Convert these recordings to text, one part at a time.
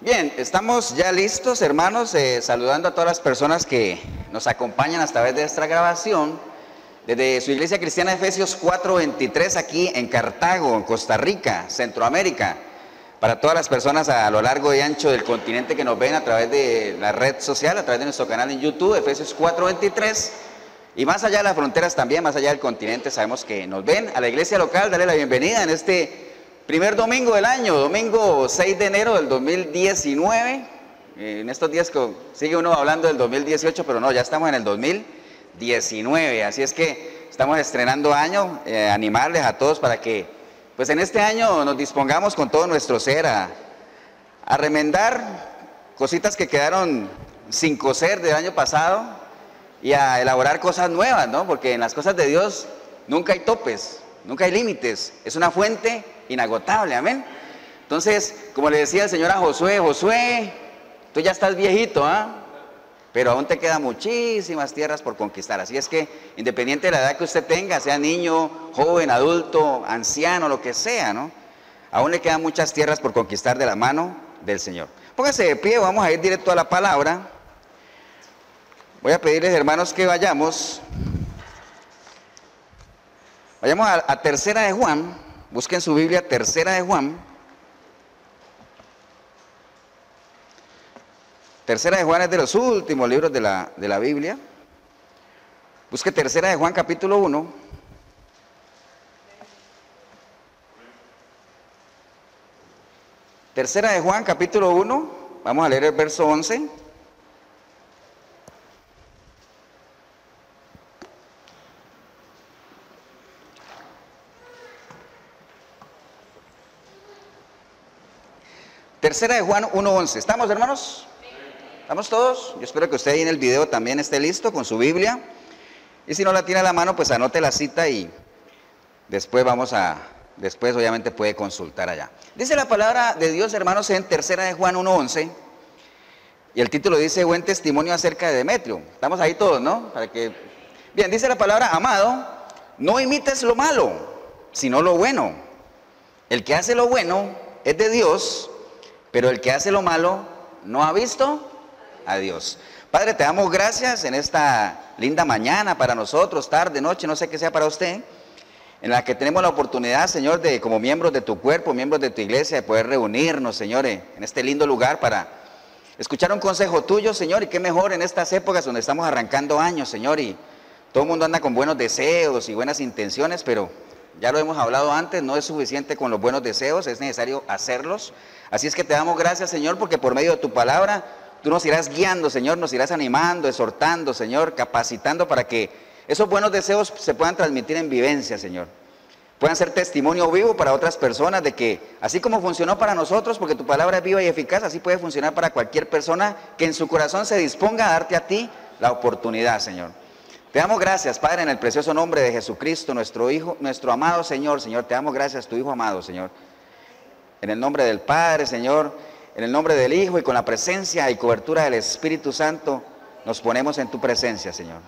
Bien, estamos ya listos, hermanos, saludando a todas las personas que nos acompañan a través de esta grabación desde su iglesia cristiana Efesios 4:23 aquí en Cartago, en Costa Rica, Centroamérica. Para todas las personas a lo largo y ancho del continente que nos ven a través de la red social, a través de nuestro canal en YouTube, Efesios 4:23. Y más allá de las fronteras también, más allá del continente, sabemos que nos ven. A la iglesia local, darle la bienvenida en este primer domingo del año, domingo 6 de enero del 2019. En estos días que sigue uno hablando del 2018, pero no, ya estamos en el 2019. Así es que estamos estrenando año, animarles a todos para que, pues en este año nos dispongamos con todo nuestro ser a remendar cositas que quedaron sin coser del año pasado y a elaborar cosas nuevas, ¿no? Porque en las cosas de Dios nunca hay topes, nunca hay límites. Es una fuente inagotable, amén. Entonces, como le decía el Señor a Josué, Josué, tú ya estás viejito, ¿ah? Pero aún te quedan muchísimas tierras por conquistar. Así es que, independiente de la edad que usted tenga, sea niño, joven, adulto, anciano, lo que sea, ¿no? Aún le quedan muchas tierras por conquistar de la mano del Señor. Póngase de pie, vamos a ir directo a la palabra. Voy a pedirles, hermanos, que vayamos a Tercera de Juan. Busquen su Biblia, Tercera de Juan. Tercera de Juan es de los últimos libros de la Biblia. Busque Tercera de Juan, capítulo 1. Tercera de Juan, capítulo 1. Vamos a leer el verso 11. Tercera de Juan 1:11. ¿Estamos, hermanos? ¿Estamos todos? Yo espero que usted ahí en el video también esté listo con su Biblia. Y si no la tiene a la mano, pues anote la cita y después después obviamente puede consultar allá. Dice la palabra de Dios, hermanos, en Tercera de Juan 1:11. Y el título dice, buen testimonio acerca de Demetrio. Estamos ahí todos, ¿no? Bien, dice la palabra, amado, no imites lo malo, sino lo bueno. El que hace lo bueno es de Dios, pero el que hace lo malo no ha visto a Dios. Padre, te damos gracias en esta linda mañana para nosotros, tarde, noche, no sé qué sea para usted, en la que tenemos la oportunidad, Señor, de como miembros de tu cuerpo, miembros de tu iglesia, de poder reunirnos, Señor, en este lindo lugar para escuchar un consejo tuyo, Señor, y qué mejor en estas épocas donde estamos arrancando años, Señor, y todo el mundo anda con buenos deseos y buenas intenciones, pero ya lo hemos hablado antes, no es suficiente con los buenos deseos, es necesario hacerlos. Así es que te damos gracias, Señor, porque por medio de tu palabra tú nos irás guiando, Señor, nos irás animando, exhortando, Señor, capacitando para que esos buenos deseos se puedan transmitir en vivencia, Señor. Puedan ser testimonio vivo para otras personas de que así como funcionó para nosotros, porque tu palabra es viva y eficaz, así puede funcionar para cualquier persona que en su corazón se disponga a darte a ti la oportunidad, Señor. Te damos gracias, Padre, en el precioso nombre de Jesucristo, nuestro Hijo, nuestro amado Señor, Señor. Te damos gracias, tu Hijo amado, Señor. En el nombre del Padre, Señor, en el nombre del Hijo y con la presencia y cobertura del Espíritu Santo, nos ponemos en tu presencia, Señor.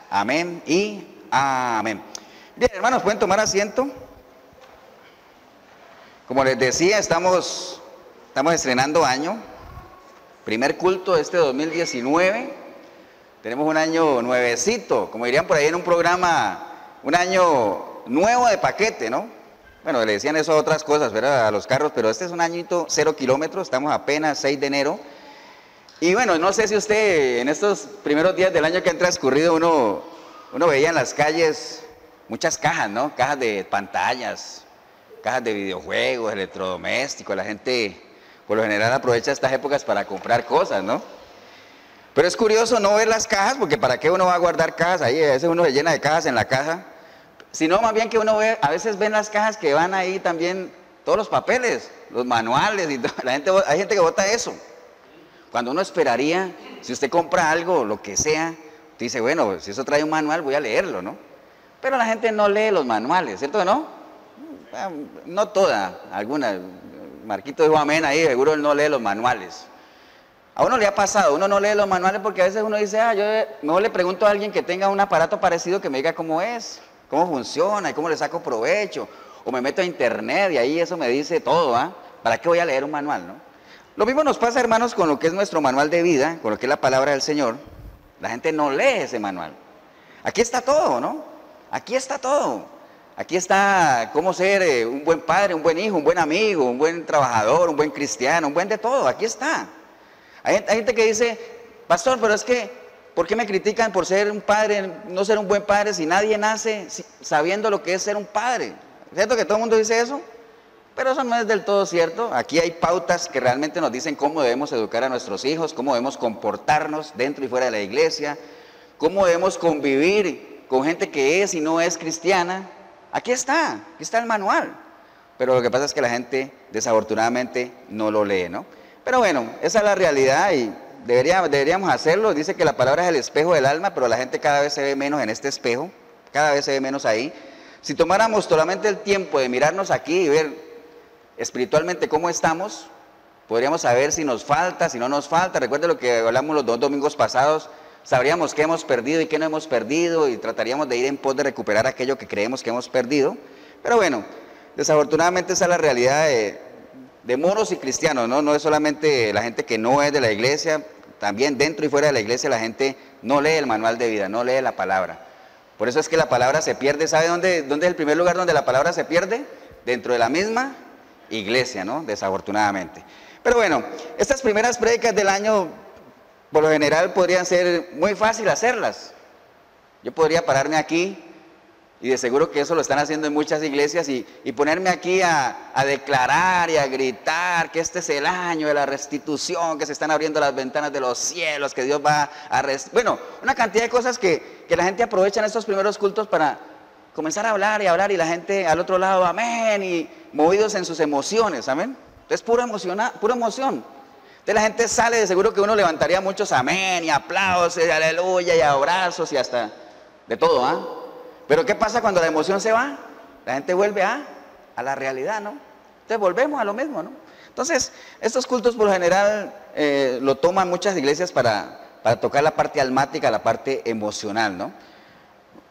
Amén y amén. Bien, hermanos, pueden tomar asiento. Como les decía, estamos estrenando año. Primer culto de este 2019. Tenemos un año nuevecito, como dirían por ahí en un programa, un año nuevo de paquete, ¿no? Bueno, le decían eso a otras cosas, ¿verdad? A los carros, pero este es un añito 0 kilómetros, estamos apenas 6 de enero. Y bueno, no sé si usted en estos primeros días del año que han transcurrido uno veía en las calles muchas cajas, ¿no? Cajas de pantallas, cajas de videojuegos, electrodomésticos. La gente por lo general aprovecha estas épocas para comprar cosas, ¿no? Pero es curioso no ver las cajas, porque ¿para qué uno va a guardar cajas ahí? A veces uno se llena de cajas en la casa. Sino más bien que uno ve, a veces ven las cajas que van ahí también todos los papeles, los manuales y todo. Hay gente que bota eso. Cuando uno esperaría, si usted compra algo, lo que sea, usted dice, bueno, si eso trae un manual, voy a leerlo, ¿no? Pero la gente no lee los manuales, ¿cierto o no? No toda, alguna. Marquito dijo amén ahí, seguro él no lee los manuales. A uno le ha pasado, uno no lee los manuales porque a veces uno dice, yo mejor le pregunto a alguien que tenga un aparato parecido que me diga cómo es, cómo funciona y cómo le saco provecho. O me meto a internet y ahí eso me dice todo, ¿ah? ¿Para qué voy a leer un manual, no? Lo mismo nos pasa, hermanos, con lo que es nuestro manual de vida, con lo que es la palabra del Señor. La gente no lee ese manual. Aquí está todo, ¿no? Aquí está todo. Aquí está cómo ser un buen padre, un buen hijo, un buen amigo, un buen trabajador, un buen cristiano, un buen de todo. Aquí está. Hay gente que dice, pastor, pero es que, ¿por qué me critican por ser un padre, no ser un buen padre, si nadie nace sabiendo lo que es ser un padre? ¿Es cierto que todo el mundo dice eso? Pero eso no es del todo cierto. Aquí hay pautas que realmente nos dicen cómo debemos educar a nuestros hijos, cómo debemos comportarnos dentro y fuera de la iglesia, cómo debemos convivir con gente que es y no es cristiana. Aquí está el manual. Pero lo que pasa es que la gente desafortunadamente no lo lee, ¿no? Pero bueno, esa es la realidad y deberíamos hacerlo. Dice que la palabra es el espejo del alma, pero la gente cada vez se ve menos en este espejo, cada vez se ve menos ahí. Si tomáramos solamente el tiempo de mirarnos aquí y ver espiritualmente cómo estamos, podríamos saber si nos falta, si no nos falta. Recuerde lo que hablamos los 2 domingos pasados, sabríamos qué hemos perdido y qué no hemos perdido y trataríamos de ir en pos de recuperar aquello que creemos que hemos perdido. Pero bueno, desafortunadamente esa es la realidad de moros y cristianos, ¿no? No es solamente la gente que no es de la iglesia, también dentro y fuera de la iglesia la gente no lee el manual de vida, no lee la palabra. Por eso es que la palabra se pierde. ¿Sabe dónde es el primer lugar donde la palabra se pierde? Dentro de la misma iglesia, ¿no? Desafortunadamente. Pero bueno, estas primeras prédicas del año, por lo general, podrían ser muy fácil hacerlas. Yo podría pararme aquí, y de seguro que eso lo están haciendo en muchas iglesias, y ponerme aquí a declarar y a gritar que este es el año de la restitución, que se están abriendo las ventanas de los cielos, que Dios va a... Bueno, una cantidad de cosas que la gente aprovecha en estos primeros cultos para comenzar a hablar, y la gente al otro lado, amén, y movidos en sus emociones, amén. Entonces, pura emoción. Entonces la gente sale, de seguro que uno levantaría muchos amén, y aplausos, y aleluya, y abrazos, y hasta de todo, ¿ah? Pero ¿qué pasa cuando la emoción se va? La gente vuelve a la realidad, ¿no? Entonces volvemos a lo mismo, ¿no? Entonces, estos cultos por lo general lo toman muchas iglesias para tocar la parte almática, la parte emocional, ¿no?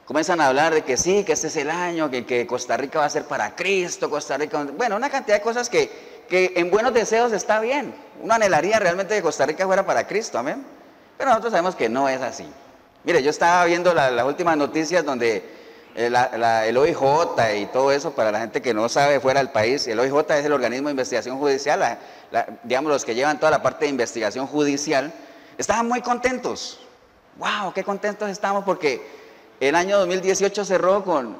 Comienzan a hablar de que sí, que este es el año, que Costa Rica va a ser para Cristo, Costa Rica... Bueno, una cantidad de cosas que en buenos deseos está bien. Uno anhelaría realmente que Costa Rica fuera para Cristo, amén. Pero nosotros sabemos que no es así. Mire, yo estaba viendo las últimas noticias donde el OIJ y todo eso, para la gente que no sabe fuera del país, el OIJ es el organismo de investigación judicial, digamos los que llevan toda la parte de investigación judicial, estaban muy contentos. ¡Wow! ¡Qué contentos estamos! Porque el año 2018 cerró con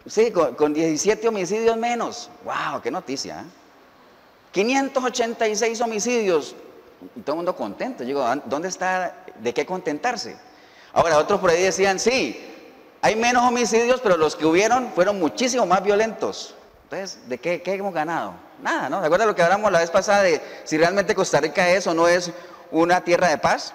17 homicidios menos. ¡Wow! ¡Qué noticia! 586 homicidios. Y todo el mundo contento. Yo digo, ¿dónde está? ¿De qué contentarse? Ahora, otros por ahí decían, sí, hay menos homicidios, pero los que hubieron fueron muchísimo más violentos. Entonces, ¿de qué hemos ganado? Nada, ¿no? ¿Se acuerdan lo que hablamos la vez pasada de si realmente Costa Rica es o no es una tierra de paz?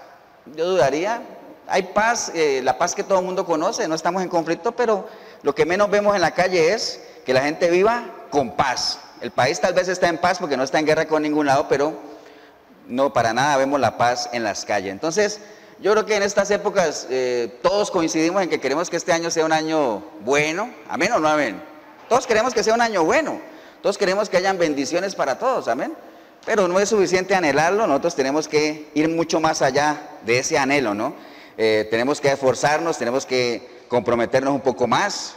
Yo dudaría. Hay paz, la paz que todo el mundo conoce, no estamos en conflicto, pero lo que menos vemos en la calle es que la gente viva con paz. El país tal vez está en paz porque no está en guerra con ningún lado, pero no para nada vemos la paz en las calles. Entonces, yo creo que en estas épocas todos coincidimos en que queremos que este año sea un año bueno. ¿Amén o no amén? Todos queremos que sea un año bueno. Todos queremos que hayan bendiciones para todos. ¿Amén? Pero no es suficiente anhelarlo. Nosotros tenemos que ir mucho más allá de ese anhelo, ¿no? Tenemos que esforzarnos, tenemos que comprometernos un poco más.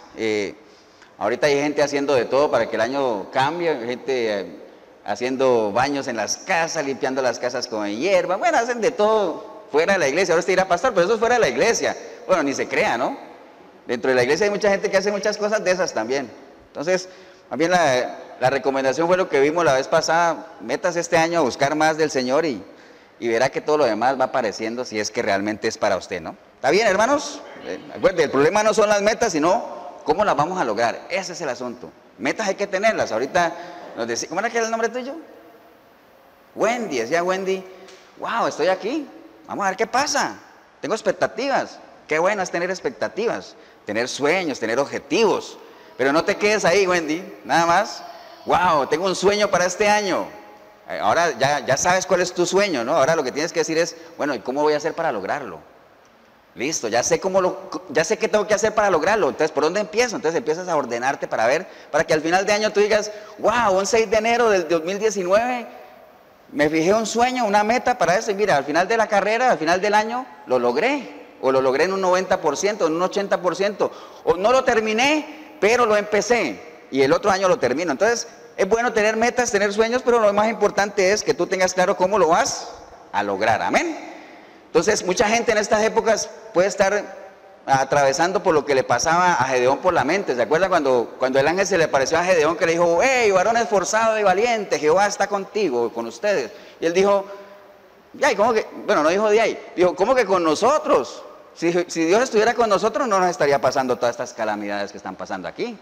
Ahorita hay gente haciendo de todo para que el año cambie. Gente haciendo baños en las casas, limpiando las casas con hierba. Bueno, hacen de todo fuera de la iglesia. Ahora usted dirá, pastor, pero eso es fuera de la iglesia. Bueno, ni se crea, ¿no? Dentro de la iglesia hay mucha gente que hace muchas cosas de esas también. Entonces, también la recomendación fue lo que vimos la vez pasada. Métase este año a buscar más del Señor y verá que todo lo demás va apareciendo si es que realmente es para usted, ¿no? ¿Está bien, hermanos? Acuérdense, el problema no son las metas, sino cómo las vamos a lograr. Ese es el asunto. Metas hay que tenerlas. Ahorita nos decía, ¿cómo era que era el nombre tuyo? Wendy, decía Wendy, wow, estoy aquí. Vamos a ver qué pasa. Tengo expectativas. Qué bueno es tener expectativas, tener sueños, tener objetivos. Pero no te quedes ahí, Wendy, nada más. Wow, tengo un sueño para este año. Ahora ya sabes cuál es tu sueño, ¿no? Ahora lo que tienes que decir es, bueno, ¿y cómo voy a hacer para lograrlo? Listo, ya sé qué tengo que hacer para lograrlo. Entonces, ¿por dónde empiezo? Entonces empiezas a ordenarte para ver, para que al final de año tú digas, wow, un 6 de enero del 2019, me fijé un sueño, una meta para eso y mira, al final de la carrera, al final del año, lo logré. O lo logré en un 90%, en un 80%. O no lo terminé, pero lo empecé. Y el otro año lo termino. Entonces, es bueno tener metas, tener sueños, pero lo más importante es que tú tengas claro cómo lo vas a lograr. Amén. Entonces, mucha gente en estas épocas puede estar atravesando por lo que le pasaba a Gedeón por la mente. ¿Se acuerdan cuando el ángel se le apareció a Gedeón que le dijo, hey, varón esforzado y valiente, Jehová está contigo, con ustedes? Y él dijo, ya, ¿y cómo que? Bueno, no dijo de ahí, dijo, ¿cómo que con nosotros? Si Dios estuviera con nosotros, no nos estaría pasando todas estas calamidades que están pasando aquí.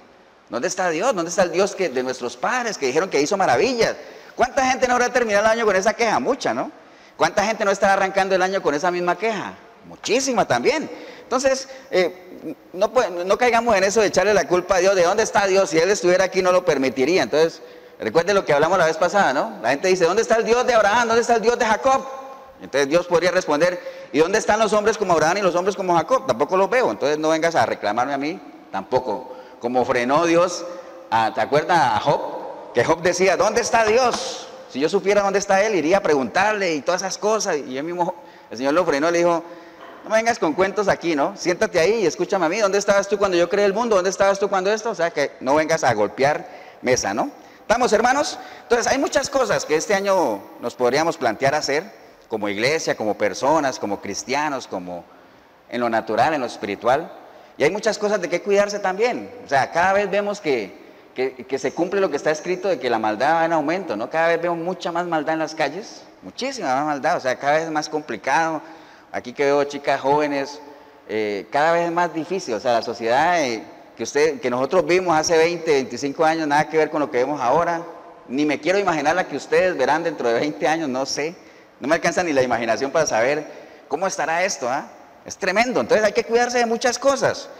¿Dónde está Dios? ¿Dónde está el Dios de nuestros padres que dijeron que hizo maravillas? ¿Cuánta gente no habrá terminado el año con esa queja? Mucha, ¿no? ¿Cuánta gente no estará arrancando el año con esa misma queja? Muchísima también. Entonces, no caigamos en eso de echarle la culpa a Dios. ¿De dónde está Dios? Si Él estuviera aquí no lo permitiría. Entonces, recuerde lo que hablamos la vez pasada, ¿no? La gente dice, ¿dónde está el Dios de Abraham? ¿Dónde está el Dios de Jacob? Entonces Dios podría responder, ¿y dónde están los hombres como Abraham y los hombres como Jacob? Tampoco los veo, entonces no vengas a reclamarme a mí, tampoco. Como frenó Dios, ¿te acuerdas a Job? Que Job decía, ¿dónde está Dios? Si yo supiera dónde está Él, iría a preguntarle y todas esas cosas. Y él mismo, el Señor lo frenó y le dijo, no me vengas con cuentos aquí, ¿no? Siéntate ahí y escúchame a mí, ¿dónde estabas tú cuando yo creé el mundo? ¿Dónde estabas tú cuando esto? O sea, que no vengas a golpear mesa, ¿no? ¿Estamos, hermanos? Entonces hay muchas cosas que este año nos podríamos plantear hacer, como iglesia, como personas, como cristianos, como en lo natural, en lo espiritual. Y hay muchas cosas de qué cuidarse también. O sea, cada vez vemos que se cumple lo que está escrito de que la maldad va en aumento, ¿no? Cada vez veo mucha más maldad en las calles, muchísima más maldad, o sea, cada vez es más complicado. Aquí que veo chicas jóvenes, cada vez es más difícil, o sea, la sociedad que nosotros vimos hace 20, 25 años, nada que ver con lo que vemos ahora. Ni me quiero imaginar la que ustedes verán dentro de 20 años, no sé. No me alcanza ni la imaginación para saber cómo estará esto, ¿ah? Es tremendo, entonces hay que cuidarse de muchas cosas.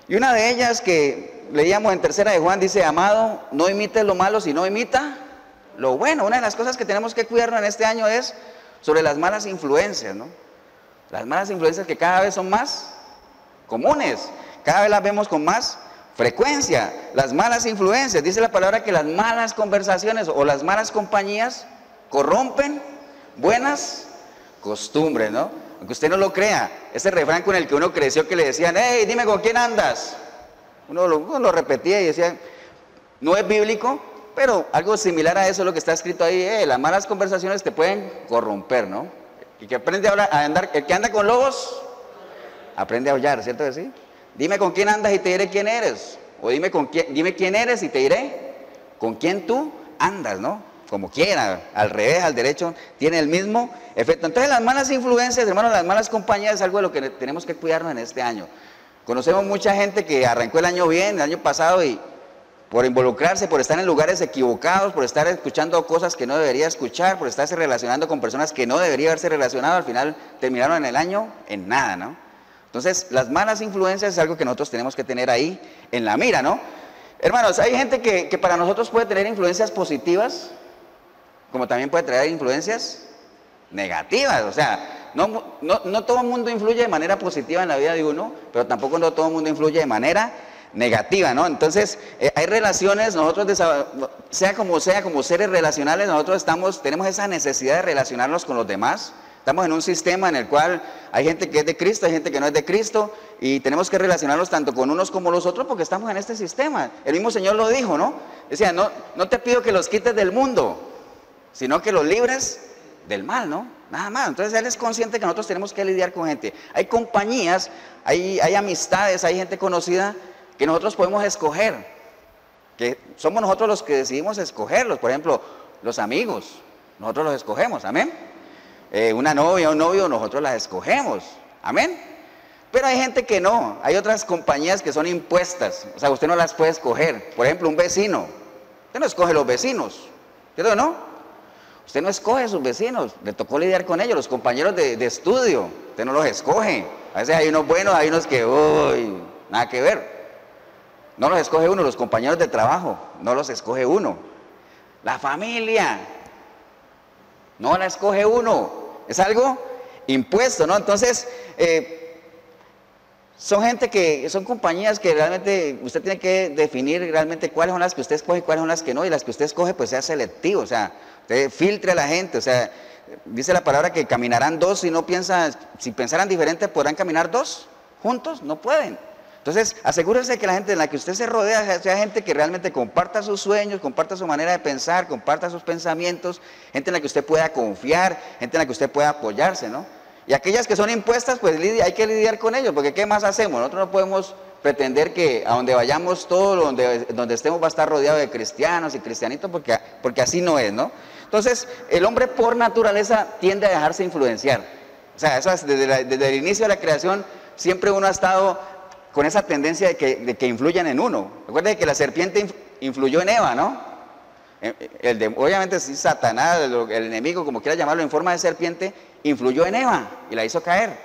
Y una de ellas que leíamos en 3 de Juan dice, amado, no imites lo malo, sino imita lo bueno. Una de las cosas que tenemos que cuidarnos en este año es sobre las malas influencias, ¿no? Las malas influencias que cada vez son más comunes, cada vez las vemos con más frecuencia. Las malas influencias, dice la palabra que las malas conversaciones o las malas compañías corrompen buenas costumbres, ¿no? Aunque usted no lo crea, ese refrán con el que uno creció que le decían, hey, dime con quién andas. Uno lo repetía y decía, no es bíblico, pero algo similar a eso es lo que está escrito ahí, las malas conversaciones te pueden corromper, ¿no? Y que aprende a andar, el que anda con lobos, aprende a aullar, ¿cierto que sí? Dime con quién andas y te diré quién eres. O dime quién eres y te diré con quién tú andas, ¿no? Como quiera, al revés, al derecho, tiene el mismo efecto. Entonces las malas influencias, hermanos, las malas compañías es algo de lo que tenemos que cuidarnos en este año. Conocemos mucha gente que arrancó el año bien, el año pasado, y por involucrarse, por estar en lugares equivocados, por estar escuchando cosas que no debería escuchar, por estarse relacionando con personas que no debería haberse relacionado, al final terminaron en el año en nada, ¿no? Entonces las malas influencias es algo que nosotros tenemos que tener ahí en la mira, ¿no? Hermanos, hay gente que para nosotros puede tener influencias positivas, como también puede traer influencias negativas. O sea, no todo el mundo influye de manera positiva en la vida de uno, pero tampoco no todo el mundo influye de manera negativa, ¿no? Entonces, hay relaciones, nosotros, sea, como seres relacionales, nosotros tenemos esa necesidad de relacionarnos con los demás. Estamos en un sistema en el cual hay gente que es de Cristo, hay gente que no es de Cristo, y tenemos que relacionarnos tanto con unos como los otros porque estamos en este sistema. El mismo Señor lo dijo, ¿no? Decía, no te pido que los quites del mundo, sino que los libres del mal, ¿no? Nada más. Entonces Él es consciente que nosotros tenemos que lidiar con gente. Hay compañías, hay amistades, hay gente conocida que nosotros podemos escoger, que somos nosotros los que decidimos escogerlos. Por ejemplo, los amigos, nosotros los escogemos, amén. Una novia o un novio, nosotros las escogemos, amén. Pero hay gente que no, hay otras compañías que son impuestas, o sea, usted no las puede escoger. Por ejemplo, un vecino, usted no escoge los vecinos, ¿cierto o no? Usted no escoge a sus vecinos, le tocó lidiar con ellos. Los compañeros de estudio, usted no los escoge. A veces hay unos buenos, hay unos que, uy, nada que ver. No los escoge uno. Los compañeros de trabajo, no los escoge uno. La familia, no la escoge uno. Es algo impuesto, ¿no? Entonces, son gente que, son compañías que realmente usted tiene que definir realmente cuáles son las que usted escoge y cuáles son las que no, y las que usted escoge pues sea selectivo, o sea, usted filtre a la gente, o sea, dice la palabra que caminarán dos, si pensaran diferente, ¿podrán caminar dos juntos? No pueden. Entonces, asegúrese que la gente en la que usted se rodea sea gente que realmente comparta sus sueños, comparta su manera de pensar, comparta sus pensamientos, gente en la que usted pueda confiar, gente en la que usted pueda apoyarse, ¿no? Y aquellas que son impuestas, pues hay que lidiar con ellos, porque ¿qué más hacemos? Nosotros no podemos pretender que a donde vayamos todo, donde estemos va a estar rodeado de cristianos y cristianitos, porque así no es, ¿no? Entonces, el hombre por naturaleza tiende a dejarse influenciar. O sea, eso es, desde el inicio de la creación, siempre uno ha estado con esa tendencia de que influyan en uno. Recuerden que la serpiente influyó en Eva, ¿no? Obviamente sí, Satanás, el enemigo, como quiera llamarlo, en forma de serpiente, influyó en Eva y la hizo caer.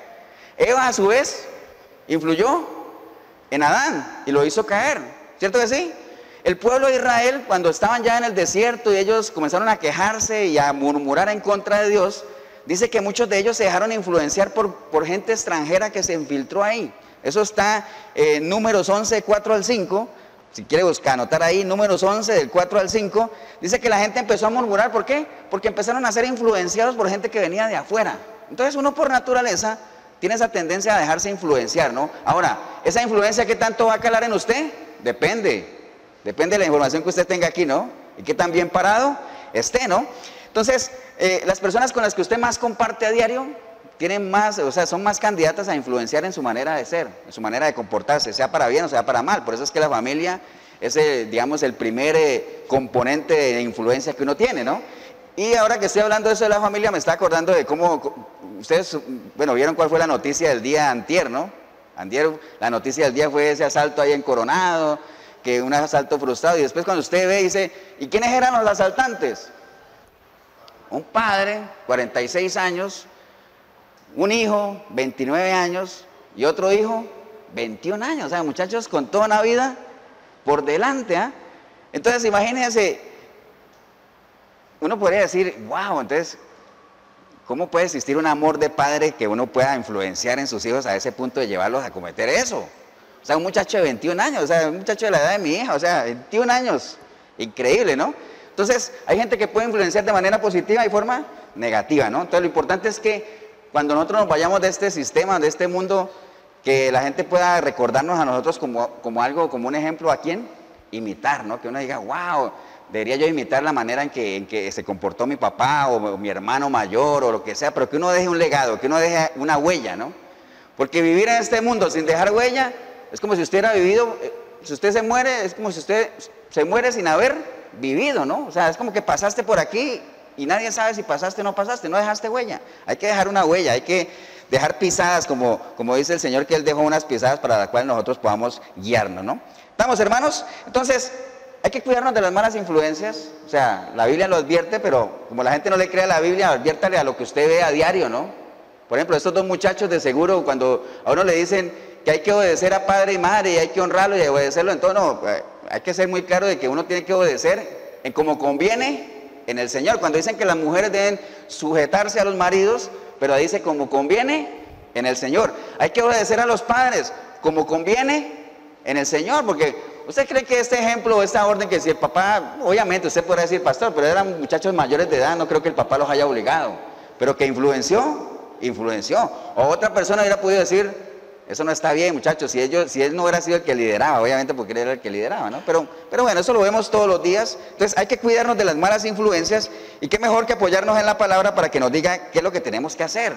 Eva a su vez influyó en Adán y lo hizo caer, ¿cierto que sí? El pueblo de Israel, cuando estaban ya en el desierto y ellos comenzaron a quejarse y a murmurar en contra de Dios, dice que muchos de ellos se dejaron influenciar por gente extranjera que se infiltró ahí. Eso está en Números 11, 4 al 5. Si quiere buscar, anotar ahí, Números 11, del 4 al 5. Dice que la gente empezó a murmurar. ¿Por qué? Porque empezaron a ser influenciados por gente que venía de afuera. Entonces uno por naturaleza tiene esa tendencia a dejarse influenciar, ¿no? Ahora, ¿esa influencia qué tanto va a calar en usted? Depende de la información que usted tenga aquí, ¿no? Y qué tan bien parado esté, ¿no? Entonces, las personas con las que usted más comparte a diario tienen más, o sea, son más candidatas a influenciar en su manera de ser, en su manera de comportarse, sea para bien o sea para mal. Por eso es que la familia es, digamos, el primer componente de influencia que uno tiene, ¿no? Y ahora que estoy hablando de eso de la familia, me está acordando de cómo, ustedes, bueno, vieron cuál fue la noticia del día antier, ¿no? Antier, la noticia del día fue ese asalto ahí en Coronado, que un asalto frustrado, y después cuando usted ve, dice, ¿y quiénes eran los asaltantes? Un padre, 46 años, un hijo, 29 años, y otro hijo, 21 años. O sea, muchachos con toda una vida por delante, ¿ah? Entonces, imagínense, uno podría decir, wow, entonces, ¿cómo puede existir un amor de padre que uno pueda influenciar en sus hijos a ese punto de llevarlos a cometer eso? O sea, un muchacho de 21 años, o sea, un muchacho de la edad de mi hija, o sea, 21 años, increíble, ¿no? Entonces, hay gente que puede influenciar de manera positiva y forma negativa, ¿no? Entonces, lo importante es que cuando nosotros nos vayamos de este sistema, de este mundo, que la gente pueda recordarnos a nosotros como algo, como un ejemplo a quién imitar, ¿no? Que uno diga, wow, debería yo imitar la manera en que se comportó mi papá o mi hermano mayor o lo que sea, pero que uno deje un legado, que uno deje una huella, ¿no? Porque vivir en este mundo sin dejar huella es como si usted hubiera vivido, si usted se muere, es como si usted se muere sin haber vivido, ¿no? O sea, es como que pasaste por aquí y nadie sabe si pasaste o no pasaste, no dejaste huella. Hay que dejar una huella, hay que dejar pisadas, como dice el Señor, que Él dejó unas pisadas para las cuales nosotros podamos guiarnos, ¿no? ¿Estamos, hermanos? Entonces, hay que cuidarnos de las malas influencias. O sea, la Biblia lo advierte, pero como la gente no le cree a la Biblia, adviértale a lo que usted ve a diario, ¿no? Por ejemplo, estos dos muchachos de seguro, cuando a uno le dicen que hay que obedecer a padre y madre y hay que honrarlo y obedecerlo, entonces no, hay que ser muy claro de que uno tiene que obedecer en como conviene en el Señor. Cuando dicen que las mujeres deben sujetarse a los maridos, pero dice como conviene en el Señor. Hay que obedecer a los padres como conviene en el Señor, porque usted cree que este ejemplo, esta orden que si el papá, obviamente usted podrá decir pastor, pero eran muchachos mayores de edad, no creo que el papá los haya obligado, pero que influenció. O otra persona hubiera podido decir, eso no está bien, muchachos, si él no hubiera sido el que lideraba, obviamente porque él era el que lideraba, ¿no? Pero bueno, eso lo vemos todos los días. Entonces hay que cuidarnos de las malas influencias y qué mejor que apoyarnos en la palabra para que nos diga qué es lo que tenemos que hacer.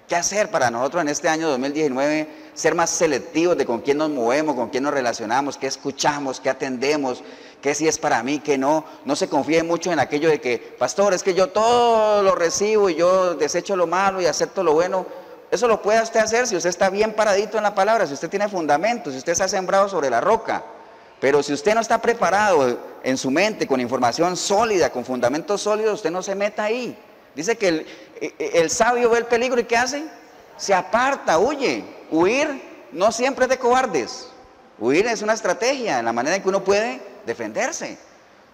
¿Qué hacer para nosotros en este año 2019? Ser más selectivos de con quién nos movemos, con quién nos relacionamos, qué escuchamos, qué atendemos, qué sí es para mí, qué no. No se confíe mucho en aquello de que, pastor, es que yo todo lo recibo y yo desecho lo malo y acepto lo bueno. Eso lo puede usted hacer si usted está bien paradito en la palabra, si usted tiene fundamentos, si usted está sembrado sobre la roca. Pero si usted no está preparado en su mente con información sólida, con fundamentos sólidos, usted no se meta ahí. Dice que el sabio ve el peligro y ¿qué hace? Se aparta, huye. Huir no siempre es de cobardes. Huir es una estrategia, en la manera en que uno puede defenderse.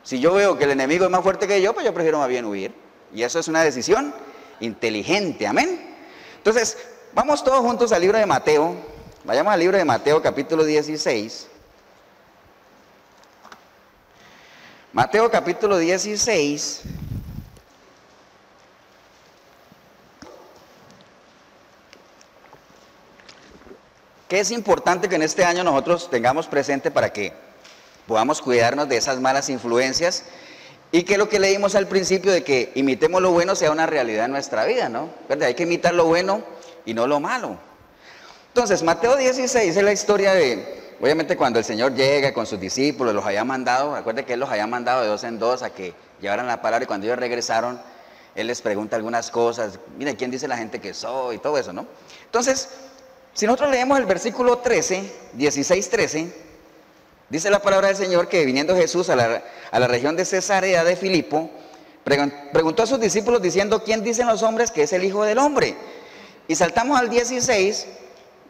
Si yo veo que el enemigo es más fuerte que yo, pues yo prefiero más bien huir. Y eso es una decisión inteligente, amén. Entonces, vamos todos juntos al libro de Mateo, Vayamos al libro de Mateo capítulo 16. Mateo capítulo 16. ¿Qué es importante que en este año nosotros tengamos presente para que podamos cuidarnos de esas malas influencias? Y que lo que leímos al principio de que imitemos lo bueno sea una realidad en nuestra vida, ¿no? ¿Verdad? Hay que imitar lo bueno y no lo malo. Entonces, Mateo 16 es la historia de, obviamente cuando el Señor llega con sus discípulos, los había mandado, recuerde que Él los había mandado de 2 en 2 a que llevaran la palabra, y cuando ellos regresaron, Él les pregunta algunas cosas, mire, ¿quién dice la gente que soy? Y todo eso, ¿no? Entonces, si nosotros leemos el versículo 13, 16, 13, dice la palabra del Señor que viniendo Jesús a la región de Cesarea de Filipo, preguntó a sus discípulos diciendo, ¿quién dicen los hombres que es el Hijo del Hombre? Y saltamos al 16,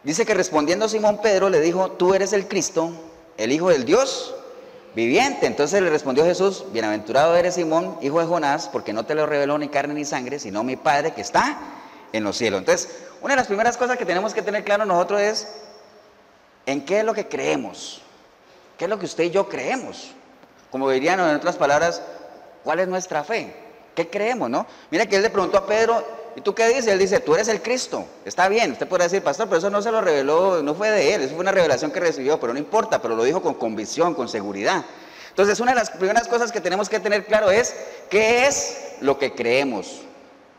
dice que respondiendo Simón Pedro le dijo, tú eres el Cristo, el Hijo del Dios viviente. Entonces le respondió Jesús, bienaventurado eres Simón, hijo de Jonás, porque no te lo reveló ni carne ni sangre, sino mi Padre que está en los cielos. Entonces, una de las primeras cosas que tenemos que tener claro nosotros es, ¿en qué es lo que creemos? ¿Qué es lo que usted y yo creemos? Como dirían en otras palabras, ¿cuál es nuestra fe? ¿Qué creemos, no? Mira que Él le preguntó a Pedro, ¿y tú qué dices? Él dice, tú eres el Cristo. Está bien, usted podrá decir, pastor, pero eso no se lo reveló, no fue de Él, eso fue una revelación que recibió, pero no importa, pero lo dijo con convicción, con seguridad. Entonces, una de las primeras cosas que tenemos que tener claro es, ¿qué es lo que creemos?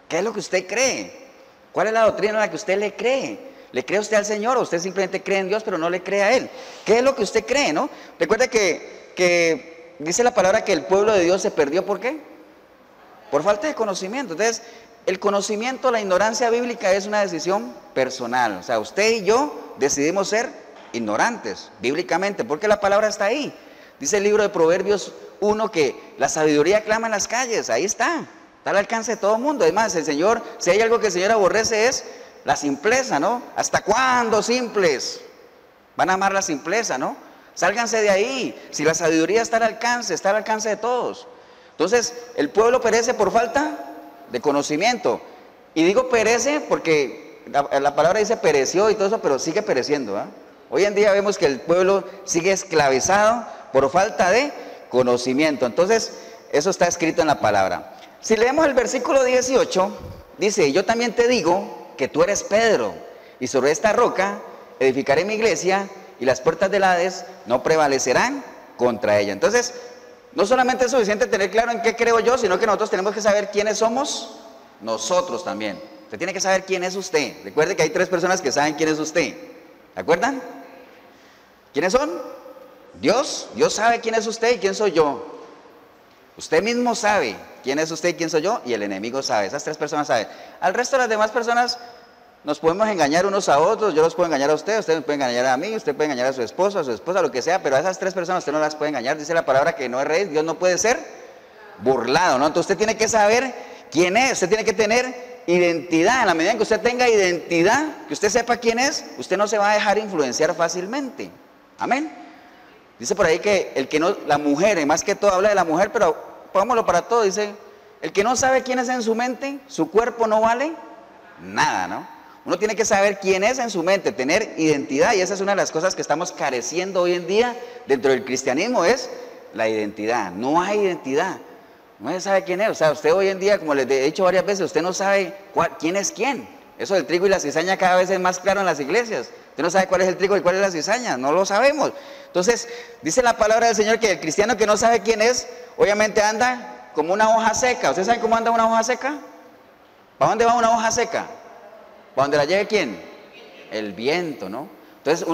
¿Qué es lo que usted cree? ¿Cuál es la doctrina en la que usted le cree? ¿Le cree usted al Señor o usted simplemente cree en Dios pero no le cree a Él? ¿Qué es lo que usted cree, no? Recuerde que dice la palabra que el pueblo de Dios se perdió, ¿por qué? Por falta de conocimiento. Entonces, el conocimiento, la ignorancia bíblica es una decisión personal. O sea, usted y yo decidimos ser ignorantes bíblicamente porque la palabra está ahí. Dice el libro de Proverbios 1 que la sabiduría clama en las calles, ahí está al alcance de todo el mundo. Además, el Señor, si hay algo que el Señor aborrece es la simpleza, ¿no? ¿Hasta cuándo simples? Van a amar la simpleza, ¿no? Sálganse de ahí. Si la sabiduría está al alcance de todos. Entonces, el pueblo perece por falta de conocimiento. Y digo perece porque la palabra dice pereció y todo eso, pero sigue pereciendo, ¿eh? Hoy en día vemos que el pueblo sigue esclavizado por falta de conocimiento. Entonces, eso está escrito en la palabra. Si leemos el versículo 18, dice, yo también te digo que tú eres Pedro, y sobre esta roca edificaré mi iglesia, y las puertas del Hades no prevalecerán contra ella. Entonces, no solamente es suficiente tener claro en qué creo yo, sino que nosotros tenemos que saber quiénes somos nosotros también. Usted tiene que saber quién es usted. Recuerde que hay 3 personas que saben quién es usted. ¿Se acuerdan? ¿Quiénes son? Dios sabe quién es usted y quién soy yo. Usted mismo sabe quién es usted y quién soy yo, y el enemigo sabe. Esas 3 personas saben. Al resto de las demás personas nos podemos engañar unos a otros. Yo los puedo engañar a usted me puede engañar a mí, usted puede engañar a su esposa, lo que sea, pero a esas 3 personas usted no las puede engañar. Dice la palabra que no es rey, Dios no puede ser burlado, ¿no? Entonces usted tiene que saber quién es, usted tiene que tener identidad. En la medida en que usted tenga identidad, que usted sepa quién es, usted no se va a dejar influenciar fácilmente. Amén. Dice por ahí que el que no, la mujer, y más que todo habla de la mujer, pero pongámoslo para todo, dice, el que no sabe quién es en su mente, su cuerpo no vale nada, ¿no? Uno tiene que saber quién es en su mente, tener identidad, y esa es una de las cosas que estamos careciendo hoy en día dentro del cristianismo, es la identidad. No hay identidad, no se sabe quién es. O sea, usted hoy en día, como les he dicho varias veces, usted no sabe quién es quién. Eso del trigo y la cizaña cada vez es más claro en las iglesias. Usted no sabe cuál es el trigo y cuál es la cizaña, no lo sabemos. Entonces, dice la palabra del Señor que el cristiano que no sabe quién es, obviamente anda como una hoja seca. ¿Usted sabe cómo anda una hoja seca? ¿Para dónde va una hoja seca? ¿Para dónde la lleve quién? El viento, ¿no? Entonces,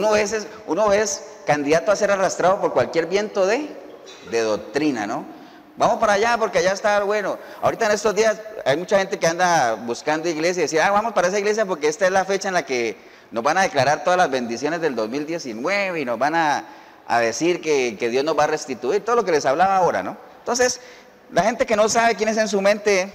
uno es candidato a ser arrastrado por cualquier viento de doctrina, ¿no? Vamos para allá porque allá está bueno. Ahorita en estos días hay mucha gente que anda buscando iglesia y decía, vamos para esa iglesia porque esta es la fecha en la que nos van a declarar todas las bendiciones del 2019 y nos van a decir que Dios nos va a restituir, todo lo que les hablaba ahora, ¿no? Entonces, la gente que no sabe quién es en su mente,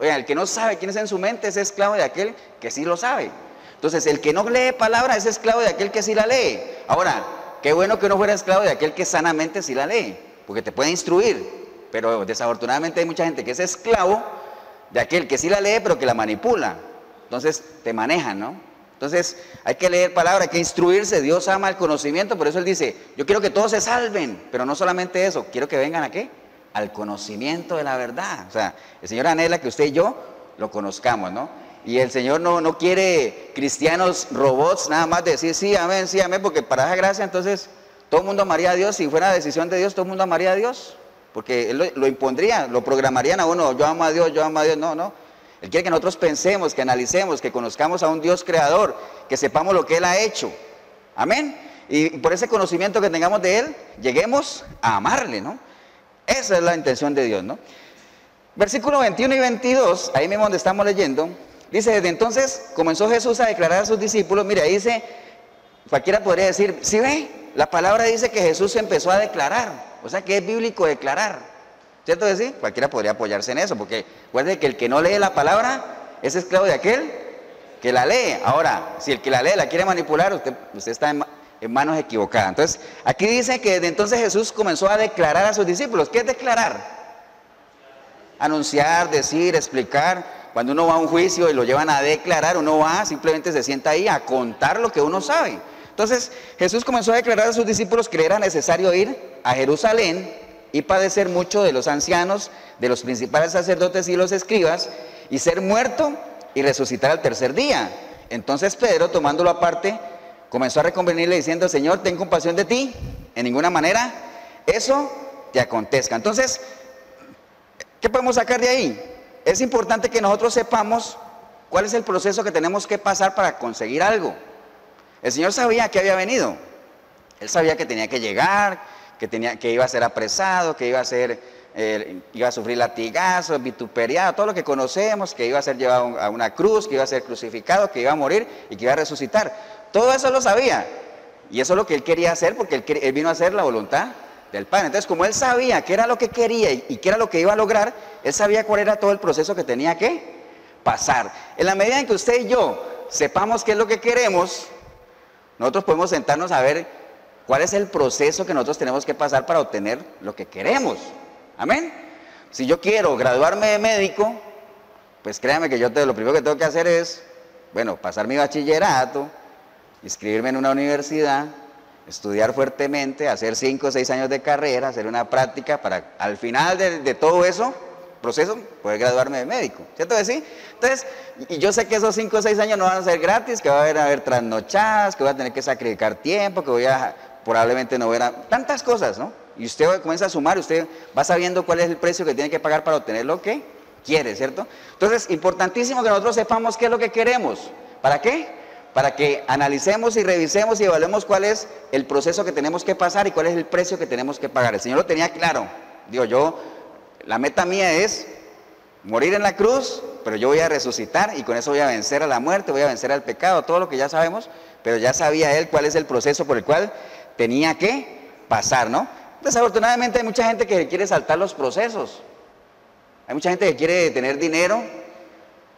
oigan, el que no sabe quién es en su mente es esclavo de aquel que sí lo sabe. Entonces, el que no lee palabra es esclavo de aquel que sí la lee. Ahora, qué bueno que uno fuera esclavo de aquel que sanamente sí la lee, porque te puede instruir. Pero desafortunadamente hay mucha gente que es esclavo de aquel que sí la lee, pero que la manipula. Entonces te manejan, ¿no? Entonces hay que leer palabra, hay que instruirse. Dios ama el conocimiento, por eso Él dice, yo quiero que todos se salven, pero no solamente eso, quiero que vengan ¿a qué? Al conocimiento de la verdad. O sea, el Señor anhela que usted y yo lo conozcamos, ¿no? Y el Señor no quiere cristianos robots, nada más de decir sí, amén, porque para esa gracia entonces todo el mundo amaría a Dios. Si fuera decisión de Dios, todo el mundo amaría a Dios, porque Él lo impondría, lo programarían a uno, yo amo a Dios, no. Él quiere que nosotros pensemos, que analicemos, que conozcamos a un Dios creador, que sepamos lo que Él ha hecho. Amén. Y por ese conocimiento que tengamos de Él, lleguemos a amarle, ¿no? Esa es la intención de Dios, ¿no? Versículo 21 y 22, ahí mismo donde estamos leyendo, dice, desde entonces comenzó Jesús a declarar a sus discípulos. Mira, ahí dice, cualquiera podría decir, ¿sí ve? La palabra dice que Jesús empezó a declarar, o sea que es bíblico declarar. ¿Cierto que sí? Cualquiera podría apoyarse en eso, porque recuerde que el que no lee la palabra es esclavo de aquel que la lee. Ahora, si el que la lee la quiere manipular, usted está en manos equivocadas. Entonces, aquí dice que desde entonces Jesús comenzó a declarar a sus discípulos. ¿Qué es declarar? Anunciar, decir, explicar. Cuando uno va a un juicio y lo llevan a declarar, uno va, simplemente se sienta ahí a contar lo que uno sabe. Entonces, Jesús comenzó a declarar a sus discípulos que era necesario ir a Jerusalén y padecer mucho de los ancianos, de los principales sacerdotes y los escribas, y ser muerto y resucitar al tercer día. Entonces Pedro, tomándolo aparte, comenzó a reconvenirle diciendo, Señor, ten compasión de ti, en ninguna manera eso te acontezca. Entonces, ¿qué podemos sacar de ahí? Es importante que nosotros sepamos cuál es el proceso que tenemos que pasar para conseguir algo. El Señor sabía que había venido, Él sabía que tenía que llegar, que iba a ser apresado, que iba a sufrir latigazos, vituperiado, todo lo que conocemos, que iba a ser llevado a una cruz, que iba a ser crucificado, que iba a morir y que iba a resucitar. Todo eso lo sabía, y eso es lo que Él quería hacer, porque Él vino a hacer la voluntad del Padre. Entonces, como Él sabía qué era lo que quería y qué era lo que iba a lograr, Él sabía cuál era todo el proceso que tenía que pasar. En la medida en que usted y yo sepamos qué es lo que queremos, nosotros podemos sentarnos a ver cuál es el proceso que nosotros tenemos que pasar para obtener lo que queremos. Amén. Si yo quiero graduarme de médico, pues créame que lo primero que tengo que hacer es, bueno, pasar mi bachillerato, inscribirme en una universidad, estudiar fuertemente, hacer 5 o 6 años de carrera, hacer una práctica para al final de todo eso, proceso, poder graduarme de médico. ¿Cierto que sí? Entonces, y yo sé que esos 5 o 6 años no van a ser gratis, que va a haber trasnochadas, que voy a tener que sacrificar tiempo, que probablemente no verá tantas cosas, ¿no? Y usted comienza a sumar, usted va sabiendo cuál es el precio que tiene que pagar para obtener lo que quiere, ¿cierto? Entonces, importantísimo que nosotros sepamos qué es lo que queremos. ¿Para qué? Para que analicemos y revisemos y evaluemos cuál es el proceso que tenemos que pasar y cuál es el precio que tenemos que pagar. El Señor lo tenía claro. Digo, la meta mía es morir en la cruz, pero yo voy a resucitar y con eso voy a vencer a la muerte, voy a vencer al pecado, todo lo que ya sabemos, pero ya sabía Él cuál es el proceso por el cual tenía que pasar, ¿no? Desafortunadamente hay mucha gente que quiere saltar los procesos. Hay mucha gente que quiere tener dinero,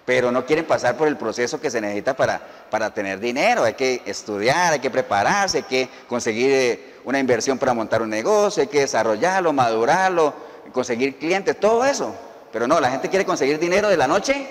pero no quieren pasar por el proceso que se necesita para tener dinero. Hay que estudiar, hay que prepararse, hay que conseguir una inversión para montar un negocio, hay que desarrollarlo, madurarlo, conseguir clientes, todo eso. Pero no, la gente quiere conseguir dinero de la noche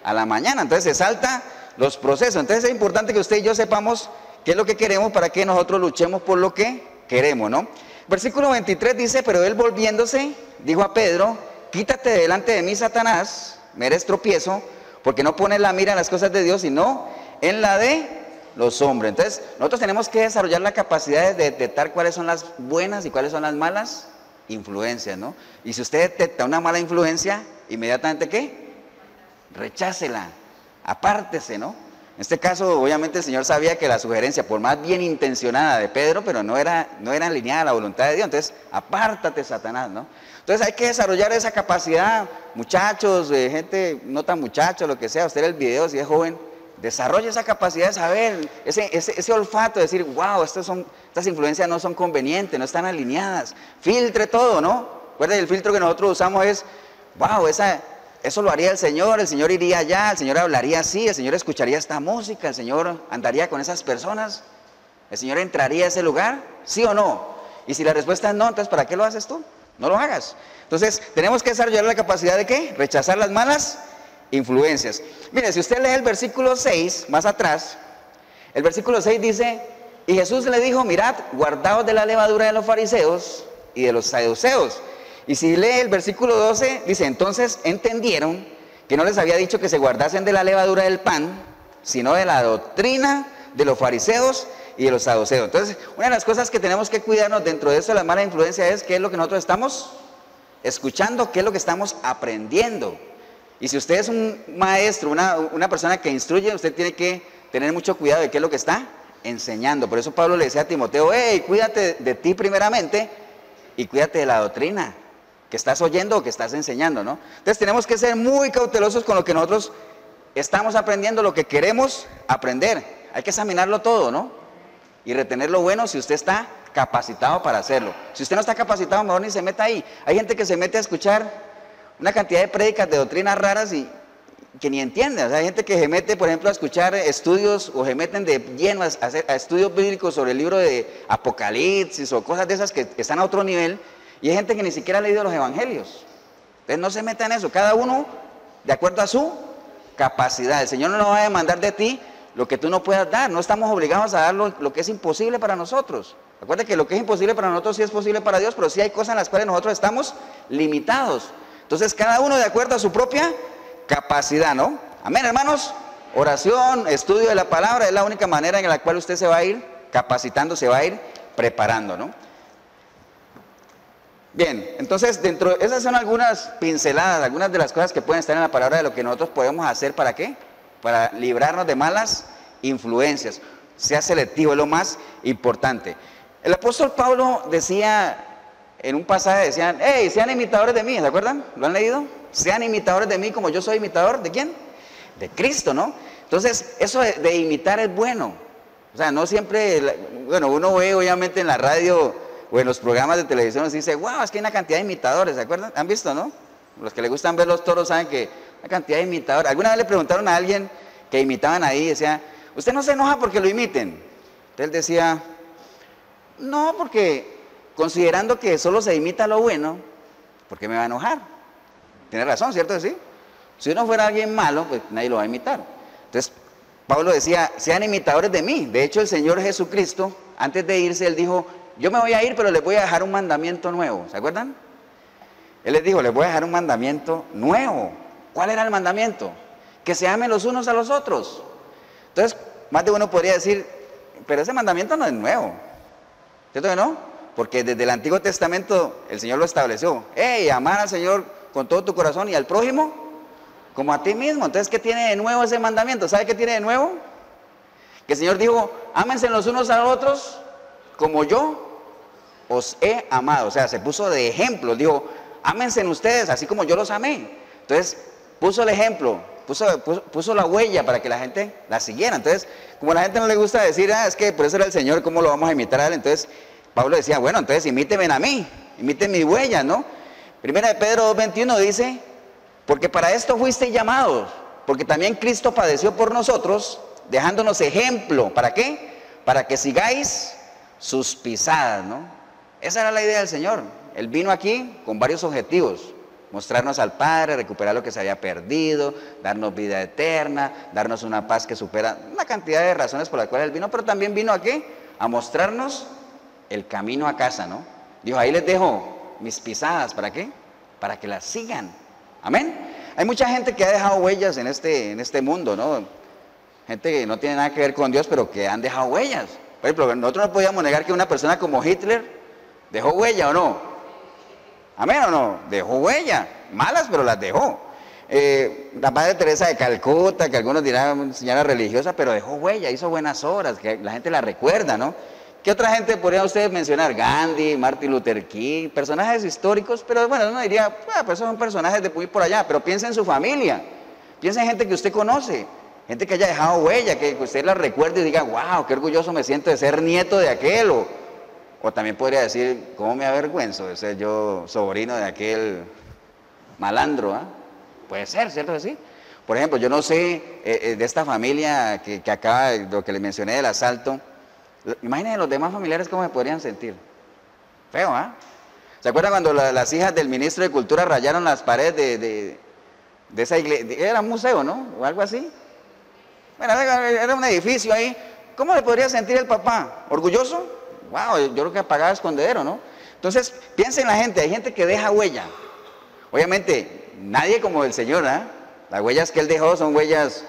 a la mañana, entonces se salta los procesos. Entonces es importante que usted y yo sepamos qué es lo que queremos para que nosotros luchemos por lo que queremos, ¿no? Versículo 23 dice, pero él volviéndose, dijo a Pedro, quítate de delante de mí, Satanás, me eres tropiezo, porque no pones la mira en las cosas de Dios, sino en la de los hombres. Entonces, nosotros tenemos que desarrollar la capacidad de detectar cuáles son las buenas y cuáles son las malas influencias, ¿no? Y si usted detecta una mala influencia, inmediatamente, ¿qué? Rechácela, apártese, ¿no? En este caso, obviamente, el Señor sabía que la sugerencia, por más bien intencionada de Pedro, pero no era alineada a la voluntad de Dios. Entonces, apártate, Satanás, ¿no? Entonces, hay que desarrollar esa capacidad, muchachos, gente, no tan muchachos, lo que sea, usted el video, si es joven, desarrolle esa capacidad de saber, ese olfato, de decir, wow, estas influencias no son convenientes, no están alineadas. Filtre todo, ¿no? Recuerden, el filtro que nosotros usamos es, wow, eso lo haría el Señor iría allá, el Señor hablaría así, el Señor escucharía esta música, el Señor andaría con esas personas, el Señor entraría a ese lugar, ¿sí o no? Y si la respuesta es no, entonces ¿para qué lo haces tú? No lo hagas. Entonces, tenemos que desarrollar la capacidad de ¿qué? Rechazar las malas influencias. Mire, si usted lee el versículo 6, más atrás, El versículo 6 dice, y Jesús le dijo, mirad, guardaos de la levadura de los fariseos y de los saduceos. Y si lee el versículo 12, dice, entonces entendieron que no les había dicho que se guardasen de la levadura del pan, sino de la doctrina de los fariseos y de los saduceos. Entonces, una de las cosas que tenemos que cuidarnos dentro de eso de la mala influencia es qué es lo que nosotros estamos escuchando, qué es lo que estamos aprendiendo. Y si usted es un maestro, una persona que instruye, usted tiene que tener mucho cuidado de qué es lo que está enseñando. Por eso Pablo le decía a Timoteo, hey, cuídate de ti primeramente y cuídate de la doctrina que estás oyendo o que estás enseñando, ¿no? Entonces tenemos que ser muy cautelosos con lo que nosotros estamos aprendiendo, lo que queremos aprender. Hay que examinarlo todo, ¿no? Y retener lo bueno si usted está capacitado para hacerlo. Si usted no está capacitado, mejor ni se meta ahí. Hay gente que se mete a escuchar una cantidad de prédicas de doctrinas raras y que ni entiende. O sea, hay gente que se mete, por ejemplo, a escuchar estudios o se meten de lleno a estudios bíblicos sobre el libro de Apocalipsis o cosas de esas que están a otro nivel. Y hay gente que ni siquiera ha leído los evangelios. Entonces no se meta en eso. Cada uno de acuerdo a su capacidad. El Señor no nos va a demandar de ti lo que tú no puedas dar. No estamos obligados a dar lo que es imposible para nosotros. Acuérdate que lo que es imposible para nosotros sí es posible para Dios, pero sí hay cosas en las cuales nosotros estamos limitados. Entonces cada uno de acuerdo a su propia capacidad, ¿no? Amén, hermanos. Oración, estudio de la palabra es la única manera en la cual usted se va a ir capacitando, se va a ir preparando, ¿no? Bien, entonces esas son algunas pinceladas, algunas de las cosas que pueden estar en la palabra de lo que nosotros podemos hacer, ¿para qué? Para librarnos de malas influencias. Sea selectivo, es lo más importante. El apóstol Pablo decía, en un pasaje decían, hey, sean imitadores de mí, ¿se acuerdan? ¿Lo han leído? Sean imitadores de mí como yo soy imitador, ¿de quién? De Cristo, ¿no? Entonces, eso de imitar es bueno. O sea, no siempre, bueno, uno ve obviamente en la radio o en los programas de televisión se dice, wow, es que hay una cantidad de imitadores, ¿se acuerdan? ¿Han visto, no? Los que les gustan ver los toros saben que una cantidad de imitadores. Alguna vez le preguntaron a alguien que imitaban ahí y decía, ¿usted no se enoja porque lo imiten? Entonces él decía, no, porque considerando que solo se imita lo bueno, ¿por qué me va a enojar? Tiene razón, ¿cierto? Sí. Si uno fuera alguien malo, pues nadie lo va a imitar. Entonces Pablo decía, sean imitadores de mí. De hecho, el Señor Jesucristo, antes de irse, Él dijo, yo me voy a ir, pero les voy a dejar un mandamiento nuevo. ¿Se acuerdan? Él les dijo, les voy a dejar un mandamiento nuevo. ¿Cuál era el mandamiento? Que se amen los unos a los otros. Entonces, más de uno podría decir, pero ese mandamiento no es nuevo. ¿Cierto que no? Porque desde el Antiguo Testamento el Señor lo estableció. Hey, amar al Señor con todo tu corazón y al prójimo como a ti mismo. Entonces, ¿qué tiene de nuevo ese mandamiento? ¿Sabe qué tiene de nuevo? Que el Señor dijo, ámense los unos a los otros como yo os he amado. O sea, se puso de ejemplo. Dijo, ámense ustedes así como yo los amé. Entonces, puso el ejemplo, puso la huella para que la gente la siguiera. Entonces, como a la gente no le gusta decir, es que por eso era el Señor, ¿cómo lo vamos a imitar a Él? Entonces, Pablo decía, bueno, entonces imítenme a mí, imiten mis huellas, ¿no? Primera de Pedro 2:21 dice, porque para esto fuisteis llamados, porque también Cristo padeció por nosotros, dejándonos ejemplo. ¿Para qué? Para que sigáis sus pisadas, ¿no? Esa era la idea del Señor. Él vino aquí con varios objetivos. Mostrarnos al Padre, recuperar lo que se había perdido, darnos vida eterna, darnos una paz que supera una cantidad de razones por las cuales Él vino, pero también vino aquí a mostrarnos el camino a casa, ¿no? Dijo, ahí les dejo mis pisadas, ¿para qué? Para que las sigan. Amén. Hay mucha gente que ha dejado huellas en este mundo, ¿no? Gente que no tiene nada que ver con Dios, pero que han dejado huellas. Por ejemplo, nosotros no podíamos negar que una persona como Hitler dejó huella, ¿o no? Amén, ¿o no? Dejó huella, malas, pero las dejó. La Madre Teresa de Calcuta, que algunos dirán señora religiosa, pero dejó huella, hizo buenas obras, que la gente la recuerda, ¿no? ¿Qué otra gente podrían ustedes mencionar? Gandhi, Martin Luther King, personajes históricos, pero bueno, uno diría, pues son personajes de muy por allá, pero piensa en su familia, piensa en gente que usted conoce, gente que haya dejado huella, que usted la recuerde y diga, wow, qué orgulloso me siento de ser nieto de aquel, o también podría decir, ¿cómo me avergüenzo de ser yo sobrino de aquel malandro? Puede ser, ¿cierto que sí? Por ejemplo, yo no sé, de esta familia que acaba, lo que le mencioné del asalto, imagínense los demás familiares cómo se podrían sentir. Feo, ¿ah? ¿Se acuerdan cuando las hijas del ministro de Cultura rayaron las paredes de esa iglesia? Era un museo, ¿no? O algo así. Bueno, era un edificio ahí. ¿cómo le podría sentir el papá? ¿Orgulloso? Wow, yo creo que apagado escondedero, ¿no? Entonces, piensa en la gente, hay gente que deja huella. Obviamente, nadie como el Señor, ¿ah? Las huellas que Él dejó son huellas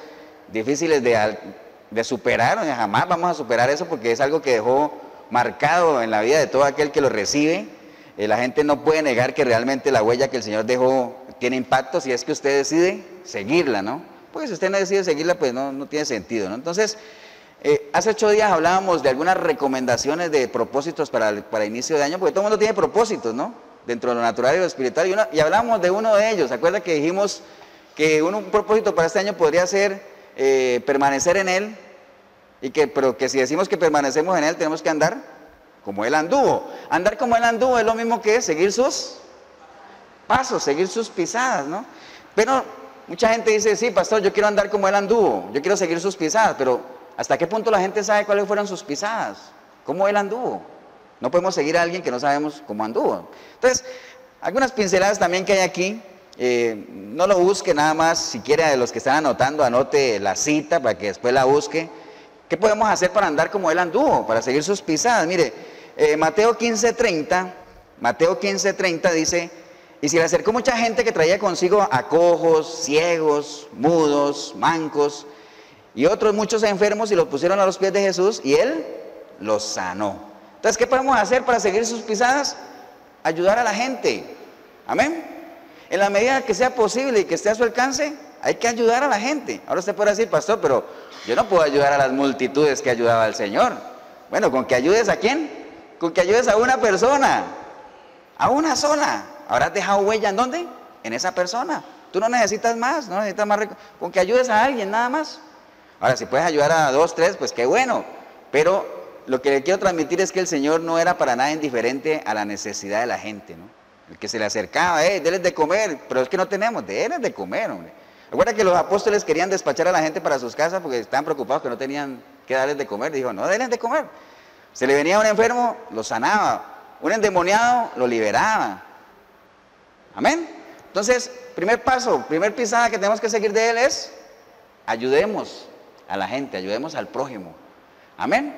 difíciles de superar, jamás vamos a superar eso porque es algo que dejó marcado en la vida de todo aquel que lo recibe. La gente no puede negar que realmente la huella que el Señor dejó tiene impacto si es que usted decide seguirla, ¿no? Porque si usted no decide seguirla, pues no tiene sentido, ¿no? Entonces, hace 8 días hablábamos de algunas recomendaciones de propósitos para inicio de año, porque todo el mundo tiene propósitos, ¿no? Dentro de lo natural y lo espiritual, y hablamos de uno de ellos. ¿Se acuerda que dijimos que un propósito para este año podría ser permanecer en Él? Pero que si decimos que permanecemos en Él, tenemos que andar como Él anduvo. Andar como Él anduvo es lo mismo que seguir sus pasos, seguir sus pisadas, ¿no? Pero mucha gente dice, sí, pastor, yo quiero andar como Él anduvo, yo quiero seguir sus pisadas, pero ¿hasta qué punto la gente sabe cuáles fueron sus pisadas? ¿Cómo Él anduvo? No podemos seguir a alguien que no sabemos cómo anduvo. Entonces, algunas pinceladas también que hay aquí, no lo busque nada más, si quiere de los que están anotando, anote la cita para que después la busque. ¿Qué podemos hacer para andar como Él anduvo, para seguir sus pisadas? Mire, Mateo 15:30 dice, y se le acercó mucha gente que traía consigo a cojos, ciegos, mudos, mancos, y otros muchos enfermos, y los pusieron a los pies de Jesús, y Él los sanó. Entonces, ¿qué podemos hacer para seguir sus pisadas? Ayudar a la gente. Amén. En la medida que sea posible y que esté a su alcance, hay que ayudar a la gente. Ahora usted puede decir, pastor, pero yo no puedo ayudar a las multitudes que ayudaba el Señor. Bueno, ¿con que ayudes a quién? Con que ayudes a una persona, a una sola. ¿Habrás dejado huella en dónde? En esa persona. Tú no necesitas más, no necesitas más. Con que ayudes a alguien, nada más. Ahora, si puedes ayudar a 2, 3, pues qué bueno. Pero lo que le quiero transmitir es que el Señor no era para nada indiferente a la necesidad de la gente, ¿no? El que se le acercaba, denles de comer, pero es que no tenemos, denles de comer, hombre. Recuerda que los apóstoles querían despachar a la gente para sus casas porque estaban preocupados que no tenían que darles de comer. Dijo, no, denles de comer. Se le venía un enfermo, lo sanaba. Un endemoniado, lo liberaba. Amén. Entonces, primer paso, primer pisada que tenemos que seguir de Él es, ayudemos a la gente, ayudemos al prójimo. Amén.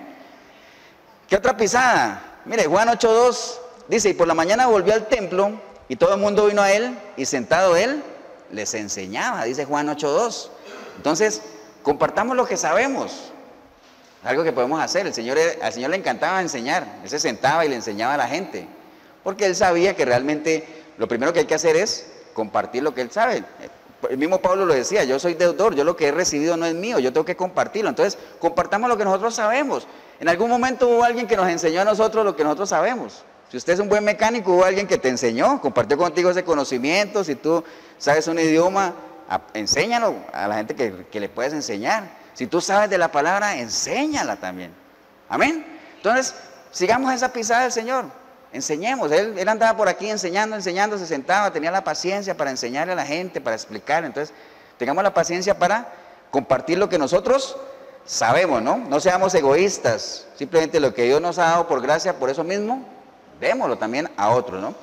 ¿Qué otra pisada? Mire, Juan 8:2 dice, y por la mañana volvió al templo y todo el mundo vino a Él y sentado Él les enseñaba, dice Juan 8:2. Entonces, compartamos lo que sabemos. Algo que podemos hacer. Al Señor le encantaba enseñar. Él se sentaba y le enseñaba a la gente. Porque Él sabía que realmente lo primero que hay que hacer es compartir lo que Él sabe. El mismo Pablo lo decía, yo soy deudor, yo lo que he recibido no es mío, yo tengo que compartirlo. Entonces, compartamos lo que nosotros sabemos. En algún momento hubo alguien que nos enseñó a nosotros lo que nosotros sabemos. Si usted es un buen mecánico, hubo alguien que te enseñó, compartió contigo ese conocimiento. Si tú sabes un idioma, enséñalo a la gente que le puedes enseñar. Si tú sabes de la palabra, enséñala también. Amén. Entonces, sigamos esa pisada del Señor. Enseñemos. Él andaba por aquí enseñando, se sentaba, tenía la paciencia para enseñarle a la gente, para explicar. Entonces, tengamos la paciencia para compartir lo que nosotros sabemos, ¿no? No seamos egoístas. Simplemente lo que Dios nos ha dado por gracia, por eso mismo, démoslo también a otros, ¿no?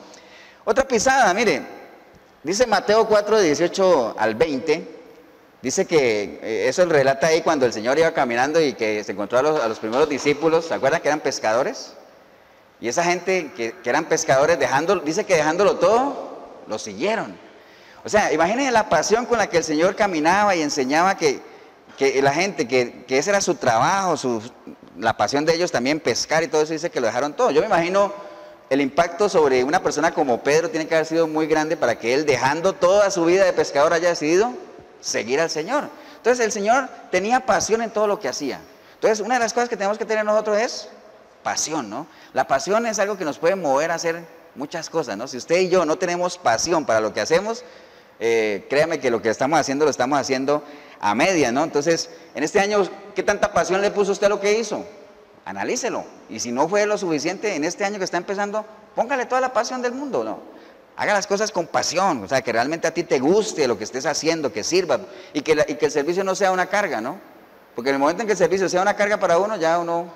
Otra pisada, mire, dice Mateo 4:18 al 20, dice que eso relata ahí cuando el Señor iba caminando y que se encontró a los primeros discípulos. ¿Se acuerdan que eran pescadores? Y esa gente que eran pescadores, dice que dejándolo todo, lo siguieron. O sea, imagínense la pasión con la que el Señor caminaba y enseñaba que la gente, que ese era su trabajo, la pasión de ellos también, pescar y todo eso, dice que lo dejaron todo. Yo me imagino el impacto sobre una persona como Pedro tiene que haber sido muy grande para que él, dejando toda su vida de pescador, haya decidido seguir al Señor. Entonces el Señor tenía pasión en todo lo que hacía. Entonces una de las cosas que tenemos que tener nosotros es pasión, ¿no? La pasión es algo que nos puede mover a hacer muchas cosas, ¿no? Si usted y yo no tenemos pasión para lo que hacemos, créame que lo que estamos haciendo lo estamos haciendo a media, ¿no? Entonces, en este año, ¿qué tanta pasión le puso usted a lo que hizo? Analícelo. Y si no fue lo suficiente en este año que está empezando, póngale toda la pasión del mundo, ¿no? Haga las cosas con pasión, o sea, que realmente a ti te guste lo que estés haciendo, que sirva, y que el servicio no sea una carga, ¿no? Porque en el momento en que el servicio sea una carga para uno, ya uno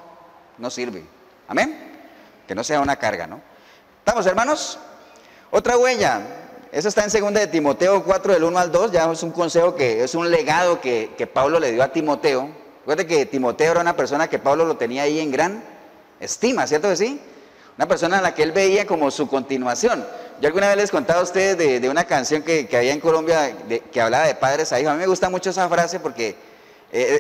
no sirve. ¿Amén? Que no sea una carga, ¿no? ¿Estamos, hermanos? Otra huella. Eso está en 2 de Timoteo 4, del 1 al 2, ya es un consejo, es un legado que Pablo le dio a Timoteo. Recuerde que Timoteo era una persona que Pablo lo tenía ahí en gran estima, ¿cierto que sí? Una persona a la que él veía como su continuación. Yo alguna vez les contaba a ustedes de una canción que había en Colombia que hablaba de padres a hijos. A mí me gusta mucho esa frase porque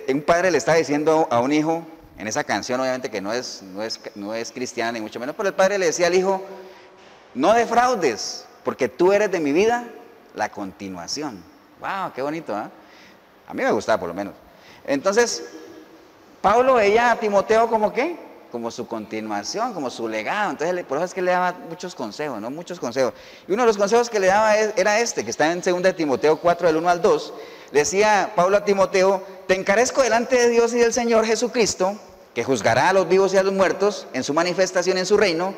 un padre le estaba diciendo a un hijo, en esa canción obviamente que no es cristiana ni mucho menos, pero el padre le decía al hijo, no defraudes, porque tú eres de mi vida la continuación. ¡Wow! ¡Qué bonito! ¿Eh? A mí me gustaba por lo menos. Entonces, Pablo veía a Timoteo como ¿qué? Como su continuación, como su legado. Entonces, por eso es que le daba muchos consejos, ¿no? Muchos consejos. Y uno de los consejos que le daba era este, que está en 2 de Timoteo 4, del 1 al 2. Le decía Pablo a Timoteo, te encarezco delante de Dios y del Señor Jesucristo, que juzgará a los vivos y a los muertos en su manifestación en su reino,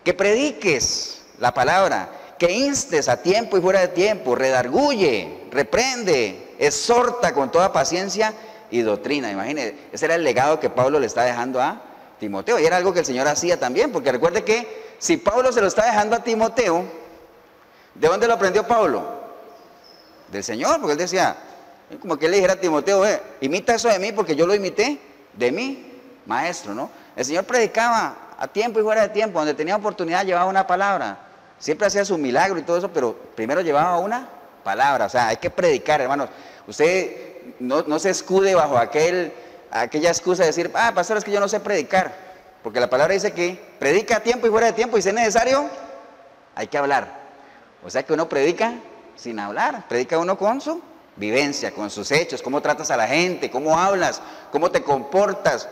que prediques la palabra, que instes a tiempo y fuera de tiempo, redarguye, reprende, exhorta con toda paciencia y doctrina. Imagínense, ese era el legado que Pablo le está dejando a Timoteo, y era algo que el Señor hacía también, porque recuerde que si Pablo se lo está dejando a Timoteo, ¿de dónde lo aprendió Pablo? Del Señor, porque él decía, como que él le dijera a Timoteo, imita eso de mí porque yo lo imité de mí, maestro, ¿no? El Señor predicaba a tiempo y fuera de tiempo, donde tenía oportunidad llevaba una palabra, siempre hacía su milagro y todo eso, pero primero llevaba una palabra. O sea, hay que predicar, hermanos. Usted no se escude bajo aquella excusa de decir, pastor, es que yo no sé predicar, porque la palabra dice que predica a tiempo y fuera de tiempo, y si es necesario, hay que hablar. O sea que uno predica sin hablar, predica uno con su vivencia, con sus hechos, cómo tratas a la gente, cómo hablas, cómo te comportas.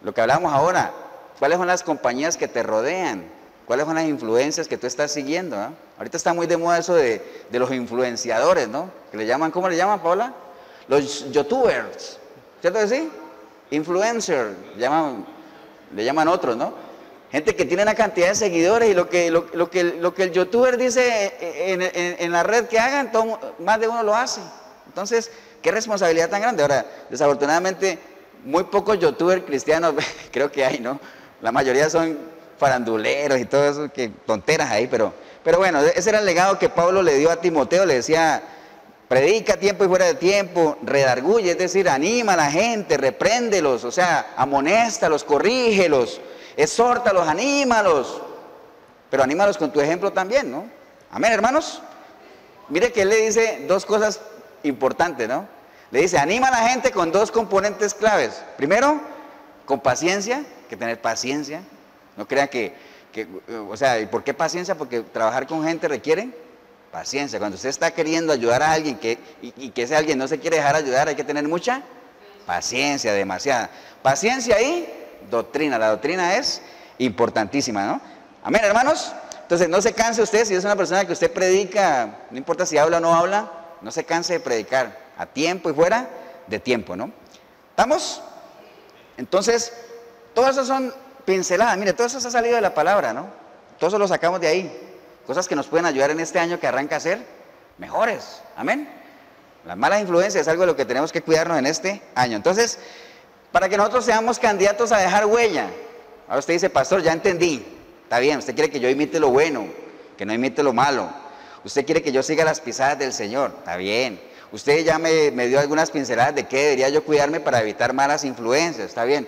Lo que hablamos ahora, cuáles son las compañías que te rodean, cuáles son las influencias que tú estás siguiendo, ¿eh? Ahorita está muy de moda eso de los influenciadores, ¿no? Que le llaman, ¿cómo le llaman, Paula? Los youtubers, ¿cierto que sí? Influencer, le llaman otros, ¿no? Gente que tiene una cantidad de seguidores, y lo que el youtuber dice en la red que hagan, más de uno lo hace. Entonces, qué responsabilidad tan grande. Ahora, desafortunadamente, muy pocos youtubers cristianos creo que hay, ¿no? La mayoría son faranduleros y todo eso, que tonteras ahí, pero bueno, ese era el legado que Pablo le dio a Timoteo. Le decía, predica a tiempo y fuera de tiempo, redarguye, es decir, anima a la gente, repréndelos, o sea, amonéstalos, corrígelos, exhórtalos, anímalos, pero anímalos con tu ejemplo también, ¿no? Amén, hermanos. Mire que él le dice dos cosas importantes, ¿no? Le dice, anima a la gente con dos componentes claves. Primero, con paciencia, hay que tener paciencia. No crea o sea, ¿y por qué paciencia? Porque trabajar con gente requiere paciencia. Cuando usted está queriendo ayudar a alguien y que ese alguien no se quiere dejar ayudar, hay que tener mucha paciencia, demasiada. Paciencia y doctrina. La doctrina es importantísima, ¿no? Amén, hermanos. Entonces, no se canse usted, si es una persona que usted predica, no importa si habla o no habla, no se canse de predicar a tiempo y fuera de tiempo, ¿no? ¿Estamos? Entonces, todas esas son pinceladas. Mire, todo eso se ha salido de la palabra, ¿no? Todo eso lo sacamos de ahí. Cosas que nos pueden ayudar en este año que arranca a ser mejores. Amén. Las malas influencias es algo de lo que tenemos que cuidarnos en este año. Entonces, para que nosotros seamos candidatos a dejar huella. Ahora usted dice, pastor, ya entendí. Está bien, usted quiere que yo imite lo bueno, que no imite lo malo. Usted quiere que yo siga las pisadas del Señor. Está bien. Usted ya me dio algunas pinceladas de qué debería yo cuidarme para evitar malas influencias. Está bien.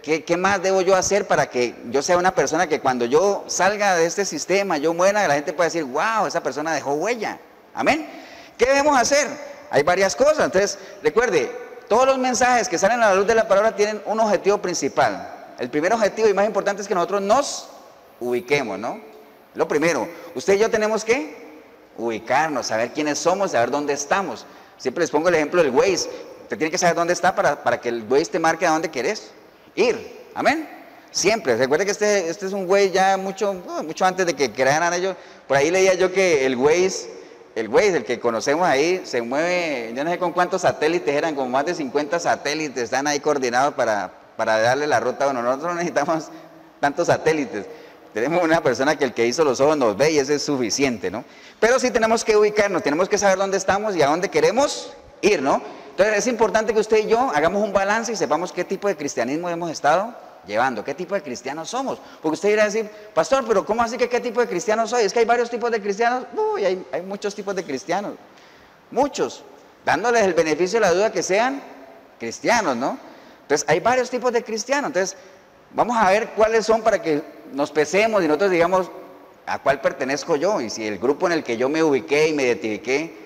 ¿Qué más debo yo hacer para que yo sea una persona que cuando yo salga de este sistema, yo muera, la gente pueda decir, wow, esa persona dejó huella? Amén. ¿Qué debemos hacer? Hay varias cosas. Entonces, recuerde, todos los mensajes que salen a la luz de la palabra tienen un objetivo principal. El primer objetivo y más importante es que nosotros nos ubiquemos, ¿no? Lo primero, usted y yo tenemos que ubicarnos, saber quiénes somos, saber dónde estamos. Siempre les pongo el ejemplo del Waze. Usted tiene que saber dónde está para que el Waze te marque a dónde quieres ir. Amén. Siempre. Recuerde que este es un Waze ya mucho antes de que crearan ellos. Por ahí leía yo que el Waze, el que conocemos ahí, se mueve, yo no sé con cuántos satélites eran, con más de 50 satélites están ahí coordinados para darle la ruta. Bueno, nosotros no necesitamos tantos satélites. Tenemos una persona que el que hizo los ojos nos ve y ese es suficiente, ¿no? Pero sí tenemos que ubicarnos, tenemos que saber dónde estamos y a dónde queremos ir, ¿no? Entonces es importante que usted y yo hagamos un balance y sepamos qué tipo de cristianismo hemos estado llevando, qué tipo de cristianos somos. Porque usted irá a decir, pastor, pero ¿cómo así que qué tipo de cristiano soy? Es que hay varios tipos de cristianos. Uy, hay muchos tipos de cristianos, muchos, dándoles el beneficio de la duda que sean cristianos, ¿no? Entonces hay varios tipos de cristianos. Entonces vamos a ver cuáles son para que nos pesemos y nosotros digamos a cuál pertenezco yo, y si el grupo en el que yo me ubiqué y me identifiqué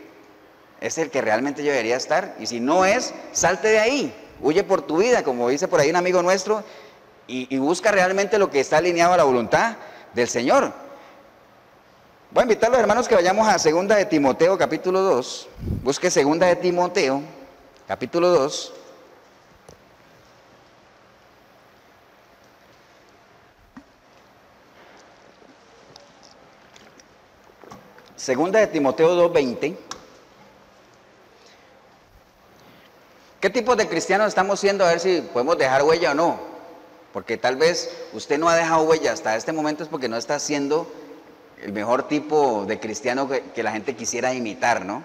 es el que realmente yo debería estar, y si no es, salte de ahí, huye por tu vida, como dice por ahí un amigo nuestro, y busca realmente lo que está alineado a la voluntad del Señor. Voy a invitar a los hermanos que vayamos a 2 de Timoteo capítulo 2, busque 2 de Timoteo capítulo 2. Segunda de Timoteo 2:20. ¿Qué tipo de cristianos estamos siendo? A ver si podemos dejar huella o no. Porque tal vez usted no ha dejado huella hasta este momento, es porque no está siendo el mejor tipo de cristiano que la gente quisiera imitar, ¿no?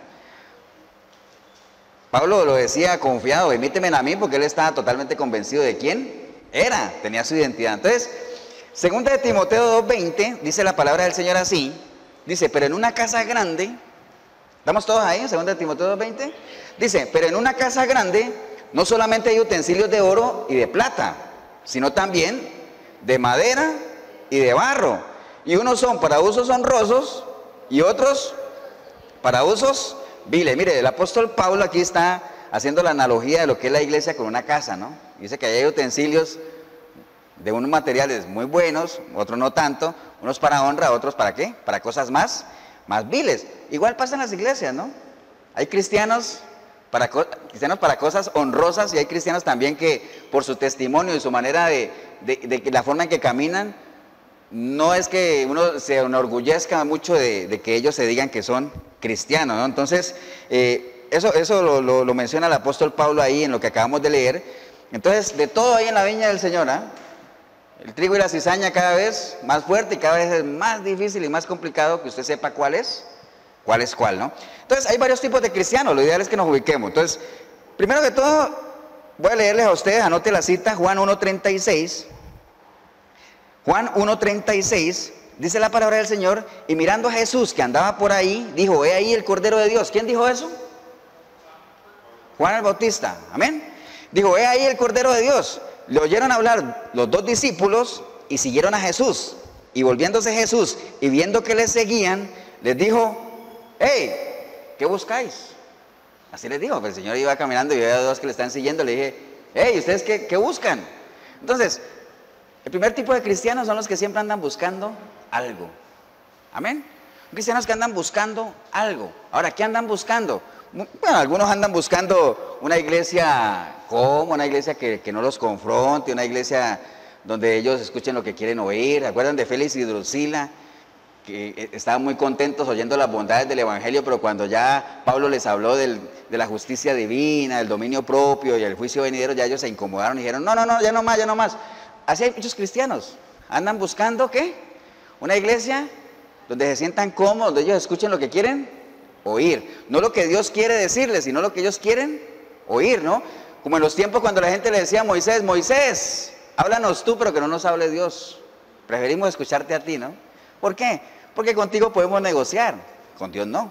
Pablo lo decía confiado, imíteme a mí, porque él estaba totalmente convencido de quién era, tenía su identidad. Entonces, segunda de Timoteo 2:20, dice la palabra del Señor así. Dice, pero en una casa grande, ¿estamos todos ahí en 2 de Timoteo 2:20? Dice, pero en una casa grande no solamente hay utensilios de oro y de plata, sino también de madera y de barro. Y unos son para usos honrosos y otros para usos viles. Mire, el apóstol Pablo aquí está haciendo la analogía de lo que es la iglesia con una casa, ¿no? Dice que hay utensilios de unos materiales muy buenos, otros no tanto, unos para honra, otros para qué, para cosas más viles. Igual pasa en las iglesias, ¿no? Hay cristianos para cosas honrosas, y hay cristianos también que por su testimonio y su manera de la forma en que caminan, no es que uno se enorgullezca mucho de que ellos se digan que son cristianos, ¿no? Entonces, eso lo menciona el apóstol Pablo ahí en lo que acabamos de leer. Entonces, de todo ahí en la viña del Señor, ¿ah? El trigo y la cizaña cada vez más fuerte y cada vez es más difícil y más complicado que usted sepa cuál es cuál, ¿no? Entonces, hay varios tipos de cristianos, lo ideal es que nos ubiquemos. Entonces, primero que todo, voy a leerles a ustedes, anote la cita, Juan 1:36. Juan 1:36, dice la palabra del Señor, y mirando a Jesús que andaba por ahí, dijo, he ahí el Cordero de Dios. ¿Quién dijo eso? Juan el Bautista, amén. Dijo, he ahí el Cordero de Dios. Le oyeron hablar los dos discípulos y siguieron a Jesús. Y volviéndose Jesús y viendo que les seguían, les dijo, hey, ¿qué buscáis? Así les dijo, pues el Señor iba caminando y veía a dos que le están siguiendo, le dije, hey, ¿ustedes qué buscan? Entonces, el primer tipo de cristianos son los que siempre andan buscando algo. Amén. Cristianos que andan buscando algo. Ahora, ¿qué andan buscando? Bueno, algunos andan buscando una iglesia una iglesia que no los confronte, una iglesia donde ellos escuchen lo que quieren oír. ¿Se acuerdan de Félix y Drusila? Que estaban muy contentos oyendo las bondades del evangelio, pero cuando ya Pablo les habló de la justicia divina, del dominio propio y el juicio venidero, ya ellos se incomodaron y dijeron, no, ya no más. Así hay muchos cristianos, andan buscando ¿qué? Una iglesia donde se sientan cómodos, donde ellos escuchen lo que quieren oír, no lo que Dios quiere decirles, sino lo que ellos quieren oír, ¿no? Como en los tiempos cuando la gente le decía a Moisés, Moisés, háblanos tú, pero que no nos hable Dios. Preferimos escucharte a ti, ¿no? ¿Por qué? Porque contigo podemos negociar, con Dios no.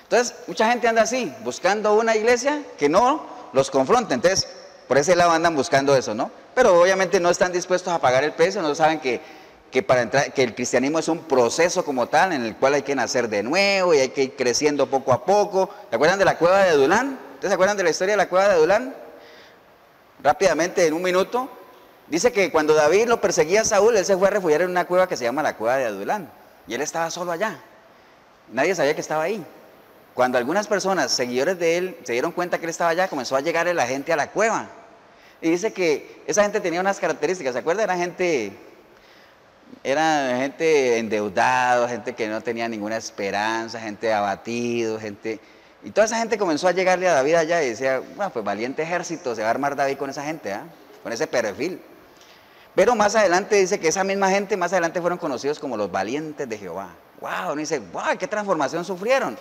Entonces, mucha gente anda así, buscando una iglesia que no los confronte. Entonces, por ese lado andan buscando eso, ¿no? Pero obviamente no están dispuestos a pagar el precio, no saben que el cristianismo es un proceso como tal, en el cual hay que nacer de nuevo y hay que ir creciendo poco a poco. ¿Se acuerdan de la cueva de Adulán? ¿Ustedes se acuerdan de la historia de la cueva de Adulán? Rápidamente, en un minuto. Dice que cuando David lo perseguía a Saúl, él se fue a refugiar en una cueva que se llama la cueva de Adulán. Y él estaba solo allá. Nadie sabía que estaba ahí. Cuando algunas personas, seguidores de él, se dieron cuenta que él estaba allá, comenzó a llegar la gente a la cueva. Y dice que esa gente tenía unas características, ¿se acuerdan? Era gente endeudada, gente que no tenía ninguna esperanza, gente abatido, y toda esa gente comenzó a llegarle a David allá y decía, bueno, pues valiente ejército se va a armar David con esa gente, con ese perfil. Pero más adelante dice que esa misma gente más adelante fueron conocidos como los valientes de Jehová. Wow, uno dice, wow, qué transformación sufrieron.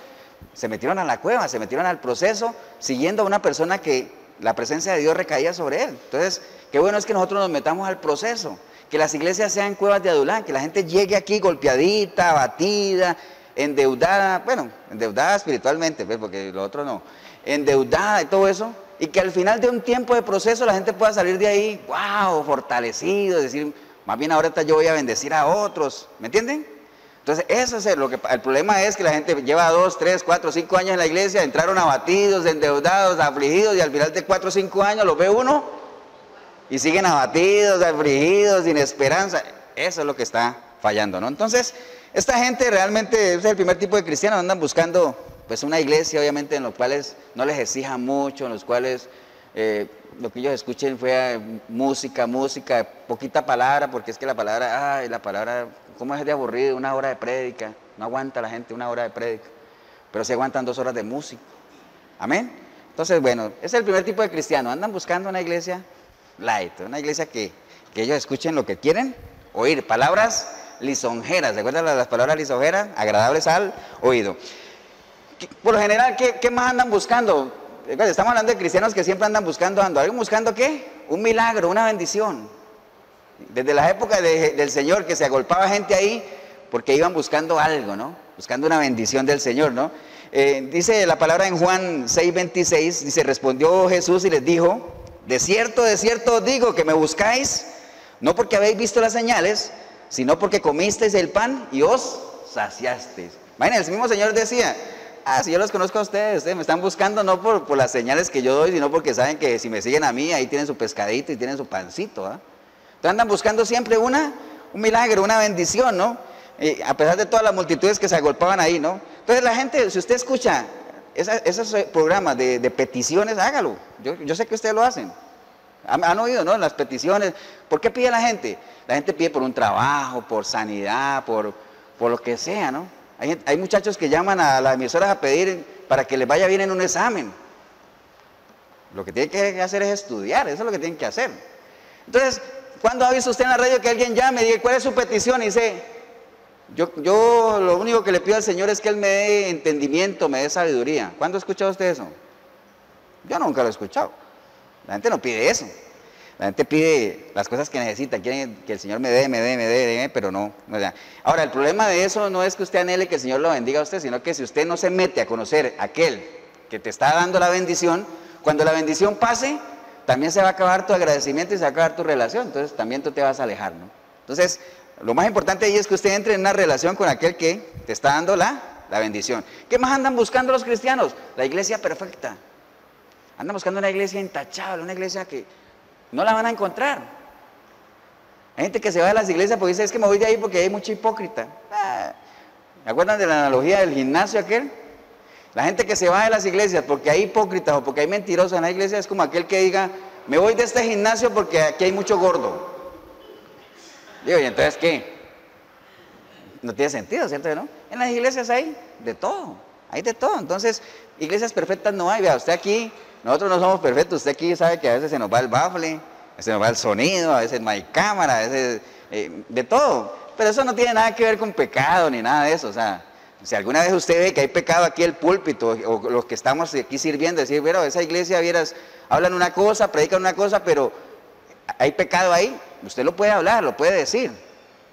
Se metieron a la cueva, se metieron al proceso, siguiendo a una persona que la presencia de Dios recaía sobre él. Entonces, qué bueno es que nosotros nos metamos al proceso, que las iglesias sean cuevas de Adulán, que la gente llegue aquí golpeadita, abatida, endeudada, bueno, endeudada espiritualmente, pues, porque lo otro no, endeudada y todo eso, y que al final de un tiempo de proceso la gente pueda salir de ahí, wow, fortalecido, decir, más bien ahorita yo voy a bendecir a otros, ¿me entienden? Entonces, eso es lo que el problema es que la gente lleva 2, 3, 4, 5 años en la iglesia, entraron abatidos, endeudados, afligidos, y al final de 4 o 5 años los ve uno y siguen abatidos, afligidos, sin esperanza. Eso es lo que está fallando, ¿no? Entonces, esta gente realmente es el primer tipo de cristianos, andan buscando pues una iglesia, obviamente, en los cuales no les exija mucho, en los cuales lo que ellos escuchen fue música, poquita palabra, porque es que la palabra, ¿cómo es de aburrido? 1 hora de prédica, no aguanta la gente 1 hora de prédica, pero sí aguantan 2 horas de música, amén. Entonces, bueno, ese es el primer tipo de cristiano, andan buscando una iglesia light, una iglesia que ellos escuchen lo que quieren oír, palabras lisonjeras, ¿se acuerdan las palabras lisonjeras? Agradables al oído. Por lo general, ¿qué más andan buscando? Estamos hablando de cristianos que siempre andan buscando, ¿buscando qué? Un milagro, una bendición. Desde la época del Señor, que se agolpaba gente ahí, porque iban buscando algo, ¿no? Buscando una bendición del Señor, ¿no? Dice la palabra en Juan 6:26, dice, respondió Jesús y les dijo, de cierto os digo que me buscáis, no porque habéis visto las señales, sino porque comisteis el pan y os saciasteis. Imagínense, el mismo Señor decía, si yo los conozco a ustedes me están buscando no por las señales que yo doy, sino porque saben que si me siguen a mí, ahí tienen su pescadito y tienen su pancito, ¿eh? Entonces andan buscando siempre un milagro, una bendición, ¿no? A pesar de todas las multitudes que se agolpaban ahí, ¿no? Entonces la gente, si usted escucha esos programas de peticiones, hágalo. Yo sé que ustedes lo hacen. Han oído, ¿no? Las peticiones. ¿Por qué pide la gente? La gente pide por un trabajo, por sanidad, por lo que sea, ¿no? Hay muchachos que llaman a las emisoras a pedir para que les vaya bien en un examen. Lo que tienen que hacer es estudiar, eso es lo que tienen que hacer. Entonces, ¿cuándo ha visto usted en la radio que alguien llame y diga, ¿cuál es su petición? Y dice, yo lo único que le pido al Señor es que Él me dé entendimiento, me dé sabiduría. ¿Cuándo ha escuchado usted eso? Yo nunca lo he escuchado. La gente no pide eso. La gente pide las cosas que necesita, quieren que el Señor me dé, pero no. O sea, ahora, el problema de eso no es que usted anhele que el Señor lo bendiga a usted, sino que si usted no se mete a conocer a aquel que te está dando la bendición, cuando la bendición pase, también se va a acabar tu agradecimiento y se va a acabar tu relación, entonces también tú te vas a alejar, ¿no? Entonces, lo más importante ahí es que usted entre en una relación con aquel que te está dando la bendición. ¿Qué más andan buscando los cristianos? La iglesia perfecta. Andan buscando una iglesia intachable, una iglesia que no la van a encontrar. Hay gente que se va de las iglesias porque dice, es que me voy de ahí porque hay mucho hipócrita. ¿Se acuerdan de la analogía del gimnasio aquel? La gente que se va de las iglesias porque hay hipócritas o porque hay mentirosos en la iglesia es como aquel que diga, me voy de este gimnasio porque aquí hay mucho gordo. Digo, ¿y entonces qué? No tiene sentido, ¿cierto? ¿No? En las iglesias hay de todo. Entonces, iglesias perfectas no hay. Vea, usted aquí, nosotros no somos perfectos. Usted aquí sabe que a veces se nos va el bafle, se nos va el sonido, a veces no hay cámara, a veces de todo. Pero eso no tiene nada que ver con pecado ni nada de eso. O sea, si alguna vez usted ve que hay pecado aquí en el púlpito, o los que estamos aquí sirviendo, decir, bueno, esa iglesia, vieras, hablan una cosa, predican una cosa, pero hay pecado ahí, usted lo puede hablar, lo puede decir.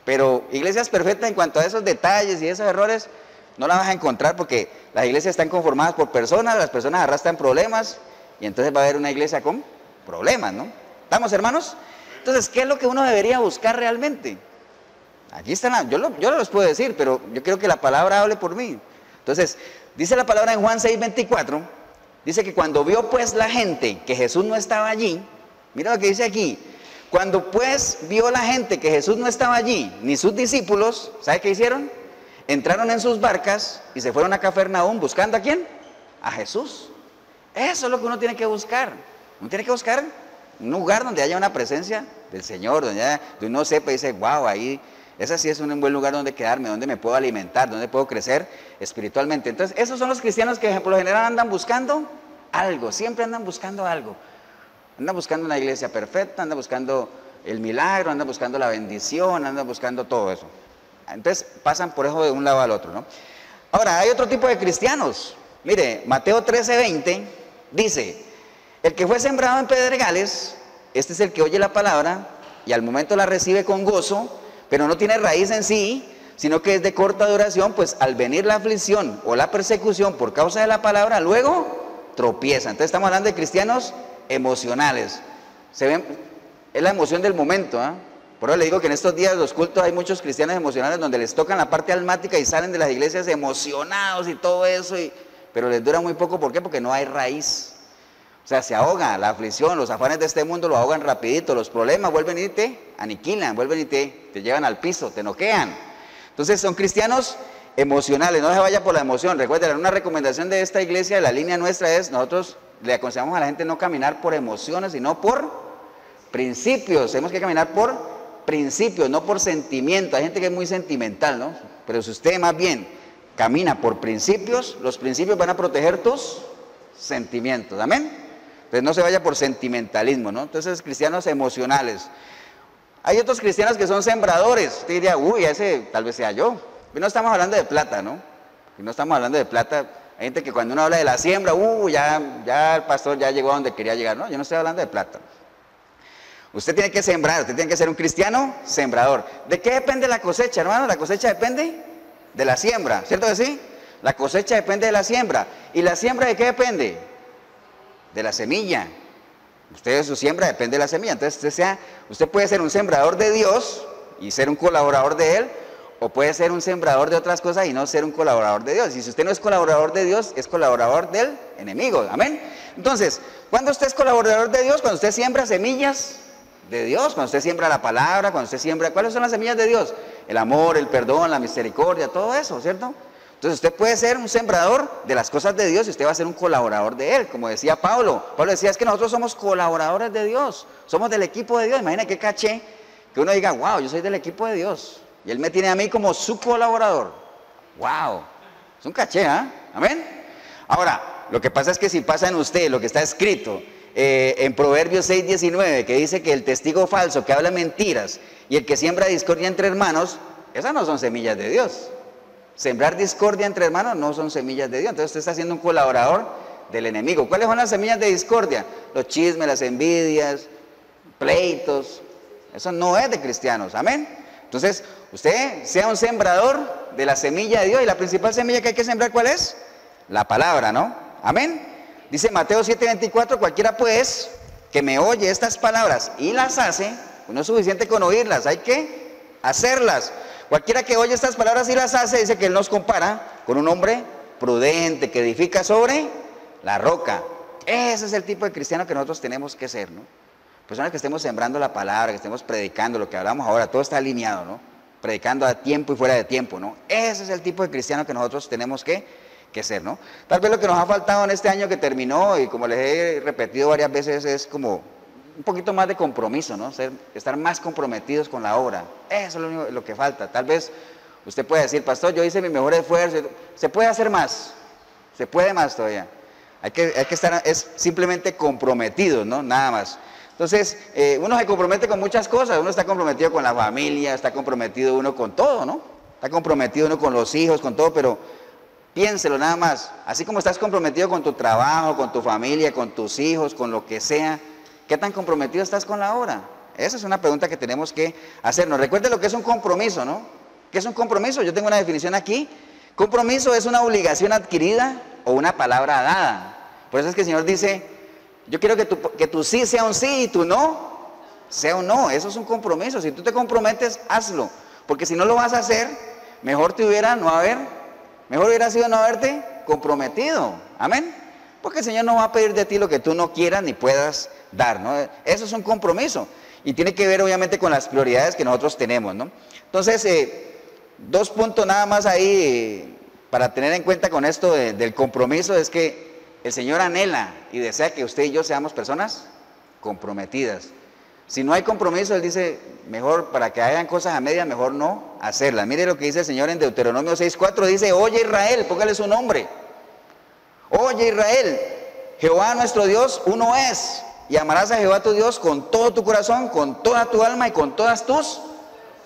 Pero iglesias perfectas en cuanto a esos detalles y esos errores, no las vas a encontrar porque las iglesias están conformadas por personas, las personas arrastran problemas y entonces va a haber una iglesia con problemas, ¿no? ¿Estamos, hermanos? Entonces, ¿qué es lo que uno debería buscar realmente? Aquí están, yo no los puedo decir, pero yo quiero que la palabra hable por mí. Entonces, dice la palabra en Juan 6:24, dice que cuando vio pues la gente que Jesús no estaba allí, mira lo que dice aquí, cuando pues vio la gente que Jesús no estaba allí, ni sus discípulos, ¿sabe qué hicieron? Entraron en sus barcas y se fueron a Cafarnaúm, ¿buscando a quién? A Jesús. Eso es lo que uno tiene que buscar. Uno tiene que buscar un lugar donde haya una presencia del Señor, donde uno sepa y dice, wow, ahí, ese sí es un buen lugar donde quedarme, donde me puedo alimentar, donde puedo crecer espiritualmente. Entonces, esos son los cristianos que por lo general andan buscando algo, siempre andan buscando algo. Andan buscando una iglesia perfecta, andan buscando el milagro, andan buscando la bendición, andan buscando todo eso. Entonces pasan por eso de un lado al otro, ¿no? Ahora, hay otro tipo de cristianos. Mire, Mateo 13:20 dice, el que fue sembrado en pedregales, este es el que oye la palabra y al momento la recibe con gozo, pero no tiene raíz en sí, sino que es de corta duración, pues al venir la aflicción o la persecución por causa de la palabra, luego tropiezan. Entonces estamos hablando de cristianos emocionales. Se ven, es la emoción del momento, ¿eh? Por eso le digo que en estos días los cultos hay muchos cristianos emocionales donde les tocan la parte almática y salen de las iglesias emocionados y todo eso, pero les dura muy poco. ¿Por qué? Porque no hay raíz. O sea, se ahoga la aflicción, los afanes de este mundo lo ahogan rapidito, los problemas vuelven y te aniquilan, vuelven y te llevan al piso, te noquean. Entonces son cristianos emocionales, no se vaya por la emoción. Recuerden, una recomendación de esta iglesia, de la línea nuestra es, nosotros le aconsejamos a la gente no caminar por emociones, sino por principios. Tenemos que caminar por principios, no por sentimientos. Hay gente que es muy sentimental, ¿no? Pero si usted más bien camina por principios, los principios van a proteger tus sentimientos, ¿amén? Entonces no se vaya por sentimentalismo, ¿no? Entonces cristianos emocionales. Hay otros cristianos que son sembradores. Usted diría, uy, ese tal vez sea yo. Pero no estamos hablando de plata, ¿no? No estamos hablando de plata. Hay gente que cuando uno habla de la siembra, ya el pastor ya llegó a donde quería llegar. No, yo no estoy hablando de plata. Usted tiene que sembrar, usted tiene que ser un cristiano sembrador. ¿De qué depende la cosecha, hermano? La cosecha depende de la siembra, ¿cierto que sí? La cosecha depende de la siembra. ¿Y la siembra de qué depende? De la semilla. Usted, su siembra depende de la semilla. Entonces usted puede ser un sembrador de Dios y ser un colaborador de Él, o puede ser un sembrador de otras cosas y no ser un colaborador de Dios. Y si usted no es colaborador de Dios, es colaborador del enemigo. Amén. Entonces, ¿cuándo usted es colaborador de Dios? Cuando usted siembra semillas de Dios, cuando usted siembra la palabra, cuando usted siembra, ¿cuáles son las semillas de Dios? El amor, el perdón, la misericordia, todo eso, ¿cierto? Entonces usted puede ser un sembrador de las cosas de Dios y usted va a ser un colaborador de Él, como decía Pablo. Pablo decía, es que nosotros somos colaboradores de Dios, somos del equipo de Dios. Imagina qué caché que uno diga, wow, yo soy del equipo de Dios y Él me tiene a mí como su colaborador. Wow, es un caché, ¿ah? Amén. Ahora, lo que pasa es que si pasa en usted lo que está escrito en Proverbios 6:19, que dice que el testigo falso que habla mentiras y el que siembra discordia entre hermanos, esas no son semillas de Dios. Sembrar discordia entre hermanos no son semillas de Dios. Entonces usted está siendo un colaborador del enemigo. ¿Cuáles son las semillas de discordia? Los chismes, las envidias, pleitos. Eso no es de cristianos, amén. Entonces usted sea un sembrador de la semilla de Dios. Y la principal semilla que hay que sembrar, ¿cuál es? La palabra, ¿no? Amén. Dice Mateo 7:24, cualquiera pues que me oye estas palabras y las hace, pues no es suficiente con oírlas, hay que hacerlas. Cualquiera que oye estas palabras y las hace, dice que Él nos compara con un hombre prudente que edifica sobre la roca. Ese es el tipo de cristiano que nosotros tenemos que ser, ¿no? Personas que estemos sembrando la palabra, que estemos predicando lo que hablamos ahora, todo está alineado, ¿no? Predicando a tiempo y fuera de tiempo, ¿no? Ese es el tipo de cristiano que nosotros tenemos que ser, ¿no? Tal vez lo que nos ha faltado en este año que terminó, y como les he repetido varias veces, es como un poquito más de compromiso, ¿no? Estar más comprometidos con la obra. Eso es lo que falta. Tal vez usted puede decir, pastor, yo hice mi mejor esfuerzo. Se puede hacer más. Se puede más todavía. Hay que estar, es simplemente comprometidos, ¿no? Nada más. Entonces, uno se compromete con muchas cosas. Uno está comprometido con la familia, está comprometido uno con todo, ¿no? Está comprometido uno con los hijos, con todo, pero piénselo nada más. Así como estás comprometido con tu trabajo, con tu familia, con tus hijos, con lo que sea, ¿qué tan comprometido estás con la obra? Esa es una pregunta que tenemos que hacernos. Recuerde lo que es un compromiso, ¿no? ¿Qué es un compromiso? Yo tengo una definición aquí. Compromiso es una obligación adquirida o una palabra dada. Por eso es que el Señor dice, yo quiero que tu sí sea un sí y tu no sea un no. Eso es un compromiso. Si tú te comprometes, hazlo. Porque si no lo vas a hacer, mejor hubiera sido no haberte comprometido. Amén. Porque el Señor no va a pedir de ti lo que tú no quieras ni puedas dar, ¿no? Eso es un compromiso y tiene que ver obviamente con las prioridades que nosotros tenemos, ¿no? Entonces, 2 puntos nada más ahí para tener en cuenta con esto del compromiso, es que el Señor anhela y desea que usted y yo seamos personas comprometidas. Si no hay compromiso, Él dice, mejor para que hagan cosas a media, mejor no hacerlas. Mire lo que dice el Señor en Deuteronomio 6:4, dice, oye Israel, póngale su nombre. Oye Israel, Jehová nuestro Dios uno es, y amarás a Jehová tu Dios con todo tu corazón, con toda tu alma y con todas tus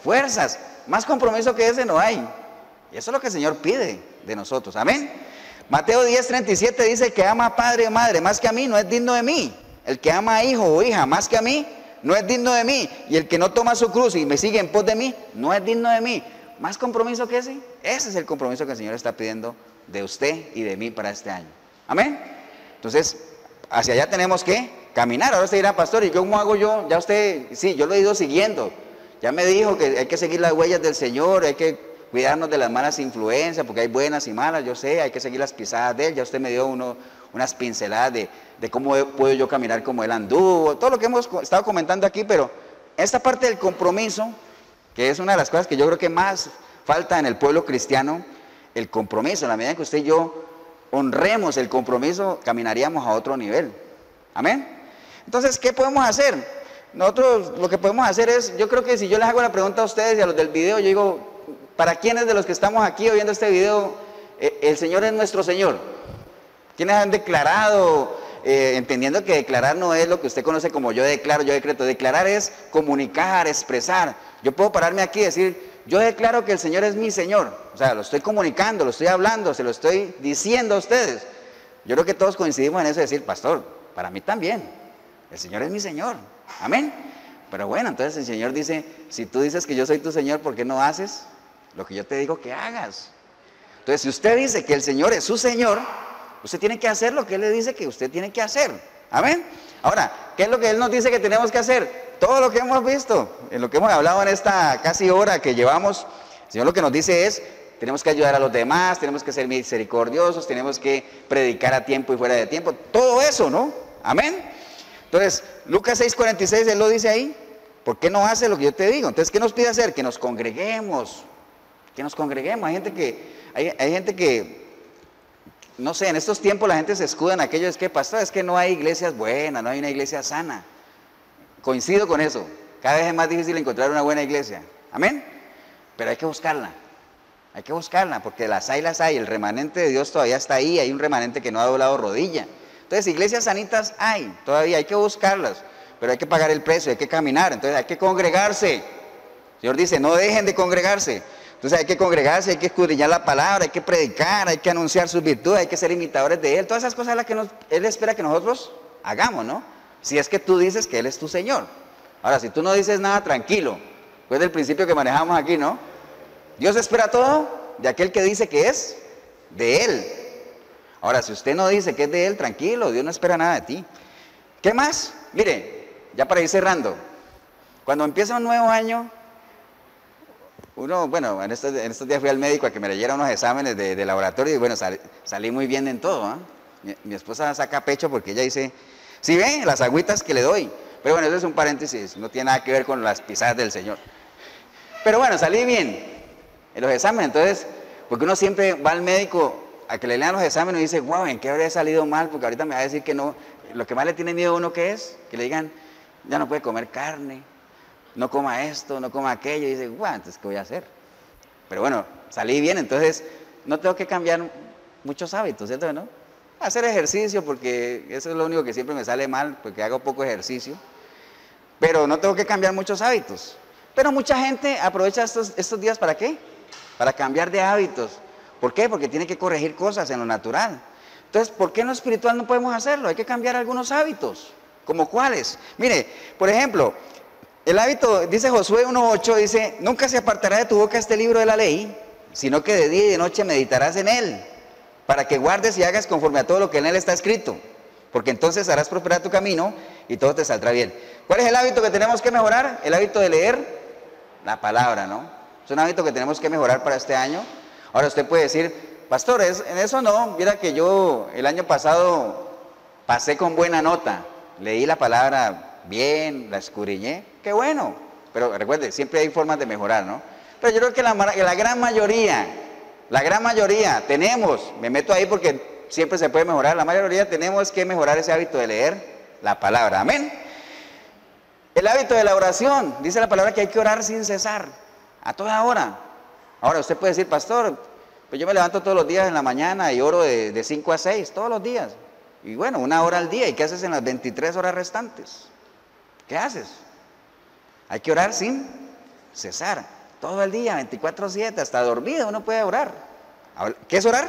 fuerzas. Más compromiso que ese no hay. Y eso es lo que el Señor pide de nosotros. Amén. Mateo 10:37 dice, que ama a padre o madre más que a mí no es digno de mí. El que ama a hijo o hija más que a mí no es digno de mí. Y el que no toma su cruz y me sigue en pos de mí no es digno de mí. Más compromiso que ese. Ese es el compromiso que el Señor está pidiendo de usted y de mí para este año. Amén. Entonces, hacia allá tenemos que caminar. Ahora usted dirá, pastor, ¿y cómo hago yo? Ya usted, sí, yo lo he ido siguiendo. Ya me dijo que hay que seguir las huellas del Señor, hay que cuidarnos de las malas influencias, porque hay buenas y malas, yo sé, hay que seguir las pisadas de Él. Ya usted me dio unas pinceladas de cómo puedo yo caminar como Él anduvo, todo lo que hemos estado comentando aquí, pero esta parte del compromiso, que es una de las cosas que yo creo que más falta en el pueblo cristiano, el compromiso. En la medida en que usted y yo honremos el compromiso, caminaríamos a otro nivel. Amén. Entonces, ¿qué podemos hacer? Nosotros lo que podemos hacer es, yo creo que si yo les hago la pregunta a ustedes y a los del video, yo digo, ¿para quiénes de los que estamos aquí oyendo este video, el Señor es nuestro Señor? ¿Quiénes han declarado, entendiendo que declarar no es lo que usted conoce como yo declaro, yo decreto? Declarar es comunicar, expresar. Yo puedo pararme aquí y decir, yo declaro que el Señor es mi Señor. O sea, lo estoy comunicando, lo estoy hablando, se lo estoy diciendo a ustedes. Yo creo que todos coincidimos en eso de decir, pastor, para mí también, el Señor es mi Señor. Amén. Pero bueno, entonces el Señor dice, si tú dices que yo soy tu Señor, ¿por qué no haces lo que yo te digo que hagas? Entonces, si usted dice que el Señor es su Señor, usted tiene que hacer lo que Él le dice que usted tiene que hacer. Amén. Ahora, ¿qué es lo que Él nos dice que tenemos que hacer? Todo lo que hemos visto, en lo que hemos hablado en esta casi hora que llevamos, el Señor lo que nos dice es, tenemos que ayudar a los demás, tenemos que ser misericordiosos, tenemos que predicar a tiempo y fuera de tiempo, todo eso, ¿no? Amén. Entonces, Lucas 6:46, Él lo dice ahí, ¿por qué no hace lo que yo te digo? Entonces, ¿qué nos pide hacer? Que nos congreguemos, hay gente que, no sé, en estos tiempos la gente se escuda en aquello, es que pastor, es que no hay iglesias buenas, no hay una iglesia sana. Coincido con eso, cada vez es más difícil encontrar una buena iglesia, amén, pero hay que buscarla, porque las hay, el remanente de Dios todavía está ahí, hay un remanente que no ha doblado rodilla. Entonces, iglesias sanitas hay, todavía hay que buscarlas, pero hay que pagar el precio, hay que caminar, entonces hay que congregarse. El Señor dice, no dejen de congregarse. Entonces hay que congregarse, hay que escudriñar la palabra, hay que predicar, hay que anunciar sus virtudes, hay que ser imitadores de Él. Todas esas cosas son las que Él espera que nosotros hagamos, ¿no? Si es que tú dices que Él es tu Señor. Ahora, si tú no dices nada, tranquilo. Pues del principio que manejamos aquí, ¿no? Dios espera todo de aquel que dice que es de Él. Ahora, si usted no dice que es de Él, tranquilo, Dios no espera nada de ti. ¿Qué más? Mire, ya para ir cerrando. Cuando empieza un nuevo año, bueno, en estos días fui al médico a que me leyera unos exámenes de laboratorio y bueno, salí muy bien en todo, ¿eh? Mi esposa saca pecho porque ella dice, ¿sí ven las agüitas que le doy? Pero bueno, eso es un paréntesis, no tiene nada que ver con las pisadas del Señor. Pero bueno, salí bien en los exámenes, entonces, porque uno siempre va al médico a que le lean los exámenes y dice, wow, ¿en qué habré salido mal? Porque ahorita me va a decir que no. Lo que más le tiene miedo a uno, ¿qué es? Que le digan, ya no puede comer carne, no coma esto, no coma aquello, y dice, guau, entonces, ¿qué voy a hacer? Pero bueno, salí bien, entonces no tengo que cambiar muchos hábitos, ¿cierto? ¿No? Hacer ejercicio, porque eso es lo único que siempre me sale mal, porque hago poco ejercicio, pero no tengo que cambiar muchos hábitos. Pero mucha gente aprovecha estos días, ¿para qué? Para cambiar de hábitos. ¿Por qué? Porque tiene que corregir cosas en lo natural. Entonces, ¿por qué en lo espiritual no podemos hacerlo? Hay que cambiar algunos hábitos. ¿Como cuáles? Mire, por ejemplo, el hábito, dice Josué 1:8, dice, nunca se apartará de tu boca este libro de la ley, sino que de día y de noche meditarás en él, para que guardes y hagas conforme a todo lo que en él está escrito, porque entonces harás prosperar tu camino y todo te saldrá bien. ¿Cuál es el hábito que tenemos que mejorar? El hábito de leer la palabra, ¿no? Es un hábito que tenemos que mejorar para este año. Ahora usted puede decir, pastor, en eso no, mira que yo el año pasado pasé con buena nota, leí la palabra bien, la escudriñé, qué bueno, pero recuerde, siempre hay formas de mejorar, ¿no? Pero yo creo que la gran mayoría tenemos, me meto ahí porque siempre se puede mejorar, la mayoría tenemos que mejorar ese hábito de leer la palabra, amén. El hábito de la oración, dice la palabra que hay que orar sin cesar, a toda hora. Ahora usted puede decir, pastor, pues yo me levanto todos los días en la mañana y oro de 5 a 6, todos los días. Y bueno, 1 hora al día, ¿y qué haces en las 23 horas restantes? ¿Qué haces? Hay que orar sin cesar, todo el día, 24/7, hasta dormido uno puede orar. ¿Qué es orar?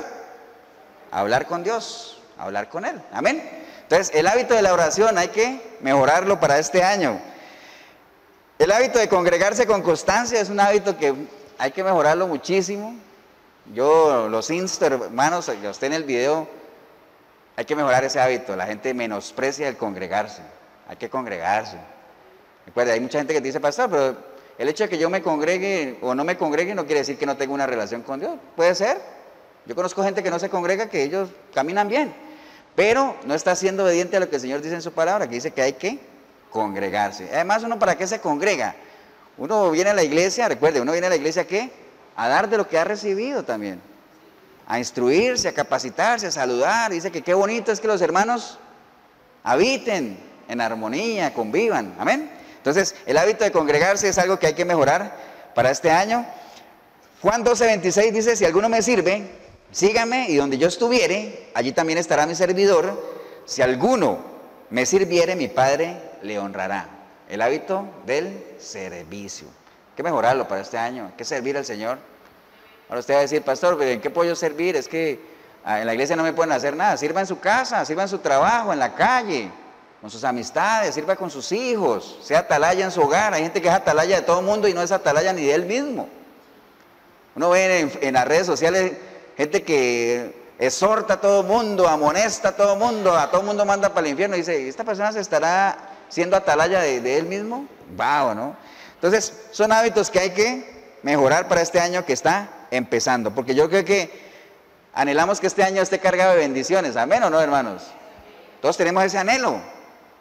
Hablar con Dios, hablar con Él, amén. Entonces, el hábito de la oración hay que mejorarlo para este año. El hábito de congregarse con constancia es un hábito que hay que mejorarlo muchísimo. Yo los insto, hermanos, a usted en el video, Hay que mejorar ese hábito. La gente menosprecia el congregarse. Hay que congregarse. Recuerda, hay mucha gente que te dice, pastor, pero el hecho de que yo me congregue o no me congregue no quiere decir que no tenga una relación con Dios. Puede ser. Yo conozco gente que no se congrega, que ellos caminan bien, pero no está siendo obediente a lo que el Señor dice en su palabra, que dice que hay que congregarse. Además, ¿uno para qué se congrega? Uno viene a la iglesia, recuerde, uno viene a la iglesia, ¿a qué? A dar de lo que ha recibido también. A instruirse, a capacitarse, a saludar. Dice que qué bonito es que los hermanos habiten en armonía, convivan. Amén. Entonces, el hábito de congregarse es algo que hay que mejorar para este año. Juan 12:26 dice, si alguno me sirve, sígame, y donde yo estuviere, allí también estará mi servidor. Si alguno me sirviere, mi Padre le honrará. El hábito del servicio. Hay que mejorarlo para este año, hay que servir al Señor. Ahora usted va a decir, pastor, ¿en qué puedo yo servir? Es que en la iglesia no me pueden hacer nada. Sirva en su casa, sirva en su trabajo, en la calle, con sus amistades, sirva con sus hijos, sea atalaya en su hogar. Hay gente que es atalaya de todo el mundo y no es atalaya ni de él mismo. Uno ve en las redes sociales gente que exhorta a todo el mundo, amonesta a todo el mundo manda para el infierno. Y dice, ¿esta persona se estará siendo atalaya de él mismo? Wow, ¿no? Entonces, son hábitos que hay que mejorar para este año que está empezando. Porque yo creo que anhelamos que este año esté cargado de bendiciones. ¿Amén o no, hermanos? Todos tenemos ese anhelo,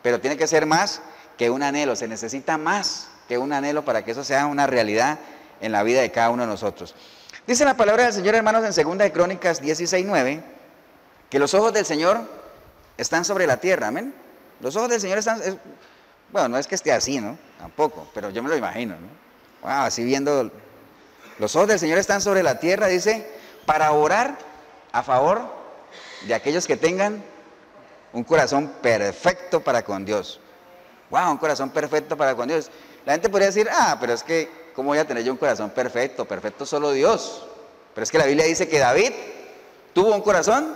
pero tiene que ser más que un anhelo. Se necesita más que un anhelo para que eso sea una realidad en la vida de cada uno de nosotros. Dice la palabra del Señor, hermanos, en 2 de Crónicas 16:9, que los ojos del Señor están sobre la tierra. Amén. Los ojos del Señor están, bueno, no es que esté así, ¿no? Tampoco, pero yo me lo imagino, ¿no? Wow, así viendo, los ojos del Señor están sobre la tierra, dice, para orar a favor de aquellos que tengan un corazón perfecto para con Dios. Wow, un corazón perfecto para con Dios. La gente podría decir, pero es que, ¿cómo voy a tener yo un corazón perfecto? Perfecto solo Dios. Pero es que la Biblia dice que David tuvo un corazón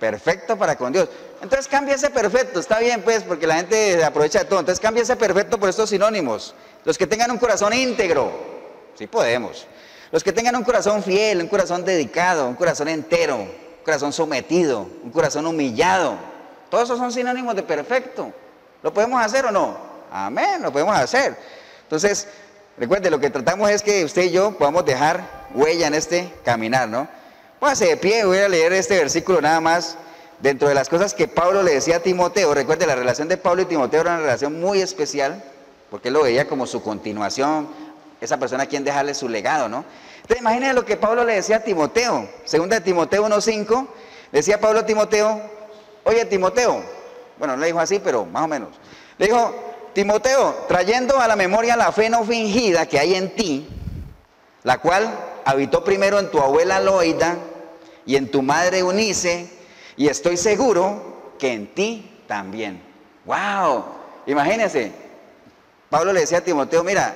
perfecto para con Dios. Entonces cambia ese perfecto, está bien pues, porque la gente aprovecha de todo. Entonces cambia ese perfecto por estos sinónimos. Los que tengan un corazón íntegro, sí podemos. Los que tengan un corazón fiel, un corazón dedicado, un corazón entero, un corazón sometido, un corazón humillado. Todos esos son sinónimos de perfecto. ¿Lo podemos hacer o no? Amén, lo podemos hacer. Entonces, recuerde, lo que tratamos es que usted y yo podamos dejar huella en este caminar, ¿no? Póngase de pie, voy a leer este versículo nada más. Dentro de las cosas que Pablo le decía a Timoteo, recuerde, la relación de Pablo y Timoteo era una relación muy especial, porque él lo veía como su continuación, esa persona a quien dejarle su legado, ¿no? Entonces, imagínense lo que Pablo le decía a Timoteo. Segunda de Timoteo 1:5, decía Pablo a Timoteo, oye Timoteo, bueno, no le dijo así, pero más o menos. Le dijo, Timoteo, trayendo a la memoria la fe no fingida que hay en ti, la cual habitó primero en tu abuela Loida y en tu madre Eunice, y estoy seguro que en ti también. ¡Wow! Imagínense, Pablo le decía a Timoteo, mira,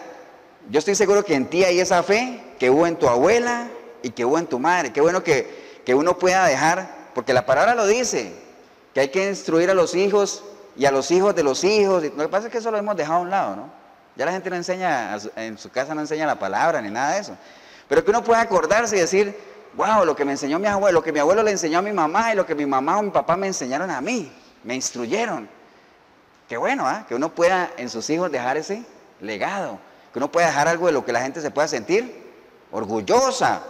yo estoy seguro que en ti hay esa fe que hubo en tu abuela y que hubo en tu madre. Qué bueno que uno pueda dejar, porque la palabra lo dice, que hay que instruir a los hijos y a los hijos de los hijos. Lo que pasa es que eso lo hemos dejado a un lado, ¿no? Ya la gente no enseña, en su casa no enseña la palabra ni nada de eso. Pero que uno pueda acordarse y decir, wow, lo que me enseñó mi abuelo, lo que mi abuelo le enseñó a mi mamá y lo que mi mamá o mi papá me enseñaron a mí, me instruyeron. Qué bueno, que uno pueda en sus hijos dejar ese legado, que uno pueda dejar algo de lo que la gente se pueda sentir orgullosa.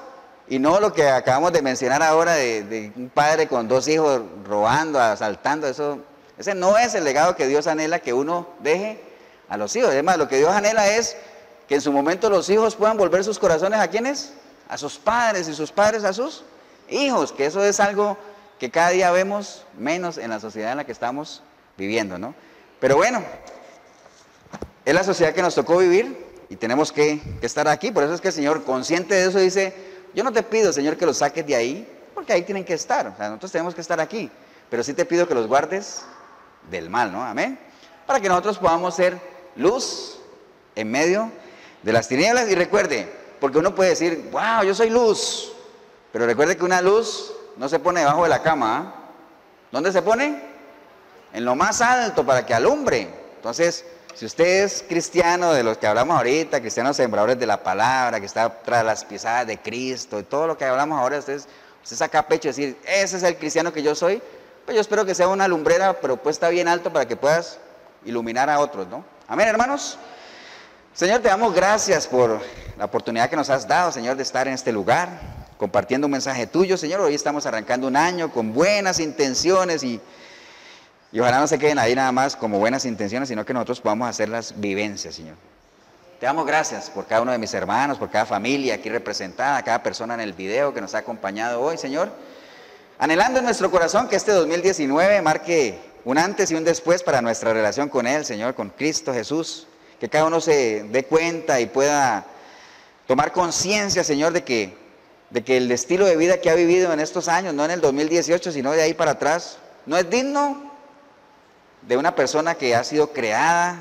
Y no lo que acabamos de mencionar ahora de un padre con 2 hijos robando, asaltando, eso, ese no es el legado que Dios anhela que uno deje a los hijos. Además, lo que Dios anhela es que en su momento los hijos puedan volver sus corazones ¿a quiénes? A sus padres y sus padres a sus hijos, que eso es algo que cada día vemos menos en la sociedad en la que estamos viviendo, ¿no? Pero bueno, es la sociedad que nos tocó vivir y tenemos que estar aquí. Por eso es que el Señor, consciente de eso, dice, yo no te pido, Señor, que los saques de ahí, porque ahí tienen que estar. O sea, nosotros tenemos que estar aquí, pero sí te pido que los guardes del mal, ¿no? Amén. Para que nosotros podamos ser luz en medio de las tinieblas. Y recuerde, porque uno puede decir, wow, yo soy luz, pero recuerde que una luz no se pone debajo de la cama, ¿Dónde se pone? En lo más alto para que alumbre. Entonces, si usted es cristiano, de los que hablamos ahorita, cristianos sembradores de la palabra, que está tras las pisadas de Cristo y todo lo que hablamos ahora, usted saca pecho y decir, ese es el cristiano que yo soy, pues yo espero que sea una lumbrera, pero puesta bien alto para que puedas iluminar a otros, ¿no? Amén, hermanos. Señor, te damos gracias por la oportunidad que nos has dado, Señor, de estar en este lugar, compartiendo un mensaje tuyo, Señor. Hoy estamos arrancando un año con buenas intenciones y ojalá no se queden ahí nada más como buenas intenciones, sino que nosotros podamos hacer las vivencias, Señor. Te damos gracias por cada uno de mis hermanos, por cada familia aquí representada, cada persona en el video que nos ha acompañado hoy, Señor. Anhelando en nuestro corazón que este 2019 marque un antes y un después para nuestra relación con Él, Señor, con Cristo Jesús. Que cada uno se dé cuenta y pueda tomar conciencia, Señor, de que el estilo de vida que ha vivido en estos años, no en el 2018, sino de ahí para atrás, no es digno de una persona que ha sido creada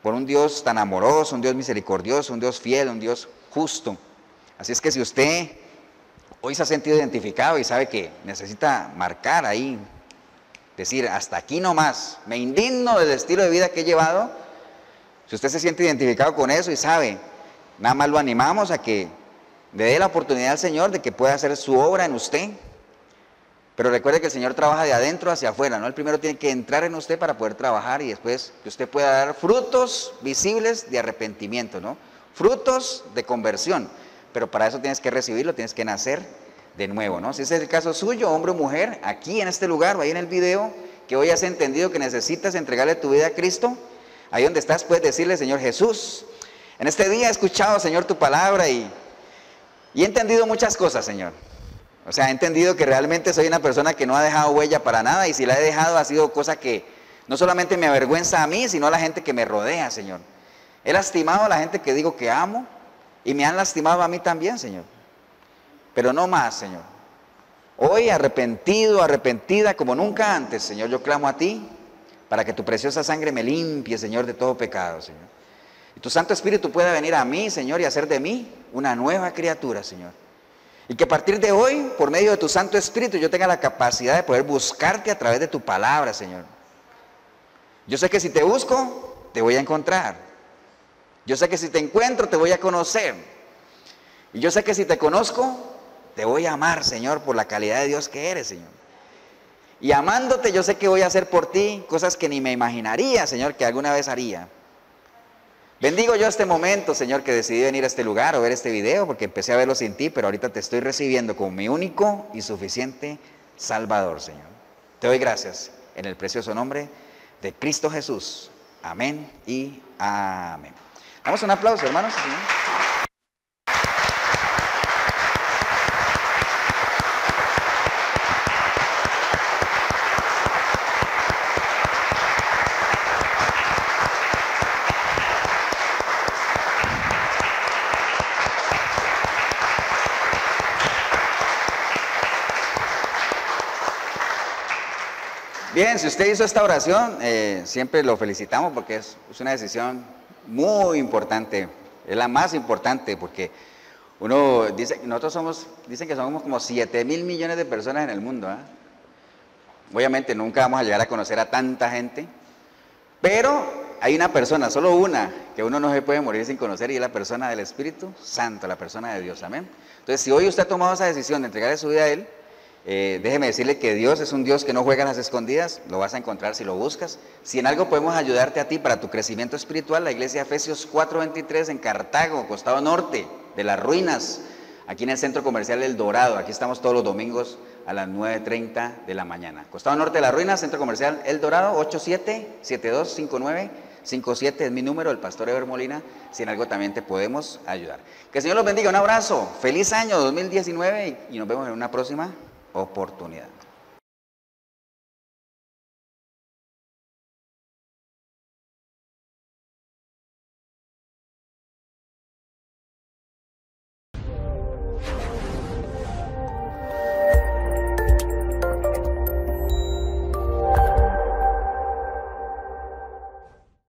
por un Dios tan amoroso, un Dios misericordioso, un Dios fiel, un Dios justo. Así es que si usted hoy se ha sentido identificado y sabe que necesita marcar ahí, decir, hasta aquí no más, me indigno del estilo de vida que he llevado, si usted se siente identificado con eso y sabe, nada más lo animamos a que le dé la oportunidad al Señor de que pueda hacer su obra en usted. Pero recuerde que el Señor trabaja de adentro hacia afuera, ¿no? Él primero tiene que entrar en usted para poder trabajar y después que usted pueda dar frutos visibles de arrepentimiento, ¿no? Frutos de conversión. Pero para eso tienes que recibirlo, tienes que nacer de nuevo, ¿no? Si ese es el caso suyo, hombre o mujer, aquí en este lugar o ahí en el video, que hoy has entendido que necesitas entregarle tu vida a Cristo, ahí donde estás puedes decirle, Señor Jesús, en este día he escuchado, Señor, tu palabra y he entendido muchas cosas, Señor. O sea, he entendido que realmente soy una persona que no ha dejado huella para nada y si la he dejado ha sido cosa que no solamente me avergüenza a mí, sino a la gente que me rodea, Señor. He lastimado a la gente que digo que amo y me han lastimado a mí también, Señor. Pero no más, Señor. Hoy arrepentido, arrepentida como nunca antes, Señor, yo clamo a ti para que tu preciosa sangre me limpie, Señor, de todo pecado, Señor. Y tu Santo Espíritu pueda venir a mí, Señor, y hacer de mí una nueva criatura, Señor. Y que a partir de hoy, por medio de tu Santo Espíritu, yo tenga la capacidad de poder buscarte a través de tu palabra, Señor. Yo sé que si te busco, te voy a encontrar. Yo sé que si te encuentro, te voy a conocer. Y yo sé que si te conozco, te voy a amar, Señor, por la calidad de Dios que eres, Señor. Y amándote, yo sé que voy a hacer por ti cosas que ni me imaginaría, Señor, que alguna vez haría. Bendigo yo este momento, Señor, que decidí venir a este lugar o ver este video, porque empecé a verlo sin ti, pero ahorita te estoy recibiendo como mi único y suficiente Salvador, Señor. Te doy gracias en el precioso nombre de Cristo Jesús. Amén y amén. Damos un aplauso, hermanos. Bien, si usted hizo esta oración, siempre lo felicitamos porque es una decisión muy importante, es la más importante porque uno dice, dicen que somos como 7.000 millones de personas en el mundo, ¿eh? Obviamente nunca vamos a llegar a conocer a tanta gente, pero hay una persona, solo una, que uno no se puede morir sin conocer y es la persona del Espíritu Santo, la persona de Dios, amén. Entonces, si hoy usted ha tomado esa decisión de entregarle su vida a Él, déjeme decirle que Dios es un Dios que no juega a las escondidas, lo vas a encontrar si lo buscas. Si en algo podemos ayudarte a ti para tu crecimiento espiritual, la iglesia Efesios 4:23 en Cartago, costado norte de las ruinas, aquí en el centro comercial El Dorado, aquí estamos todos los domingos a las 9:30 de la mañana. Costado norte de las ruinas, centro comercial El Dorado, 87-7259-57 es mi número, el pastor Eber Molina, si en algo también te podemos ayudar. Que el Señor los bendiga, un abrazo, feliz año 2019 y nos vemos en una próxima oportunidad.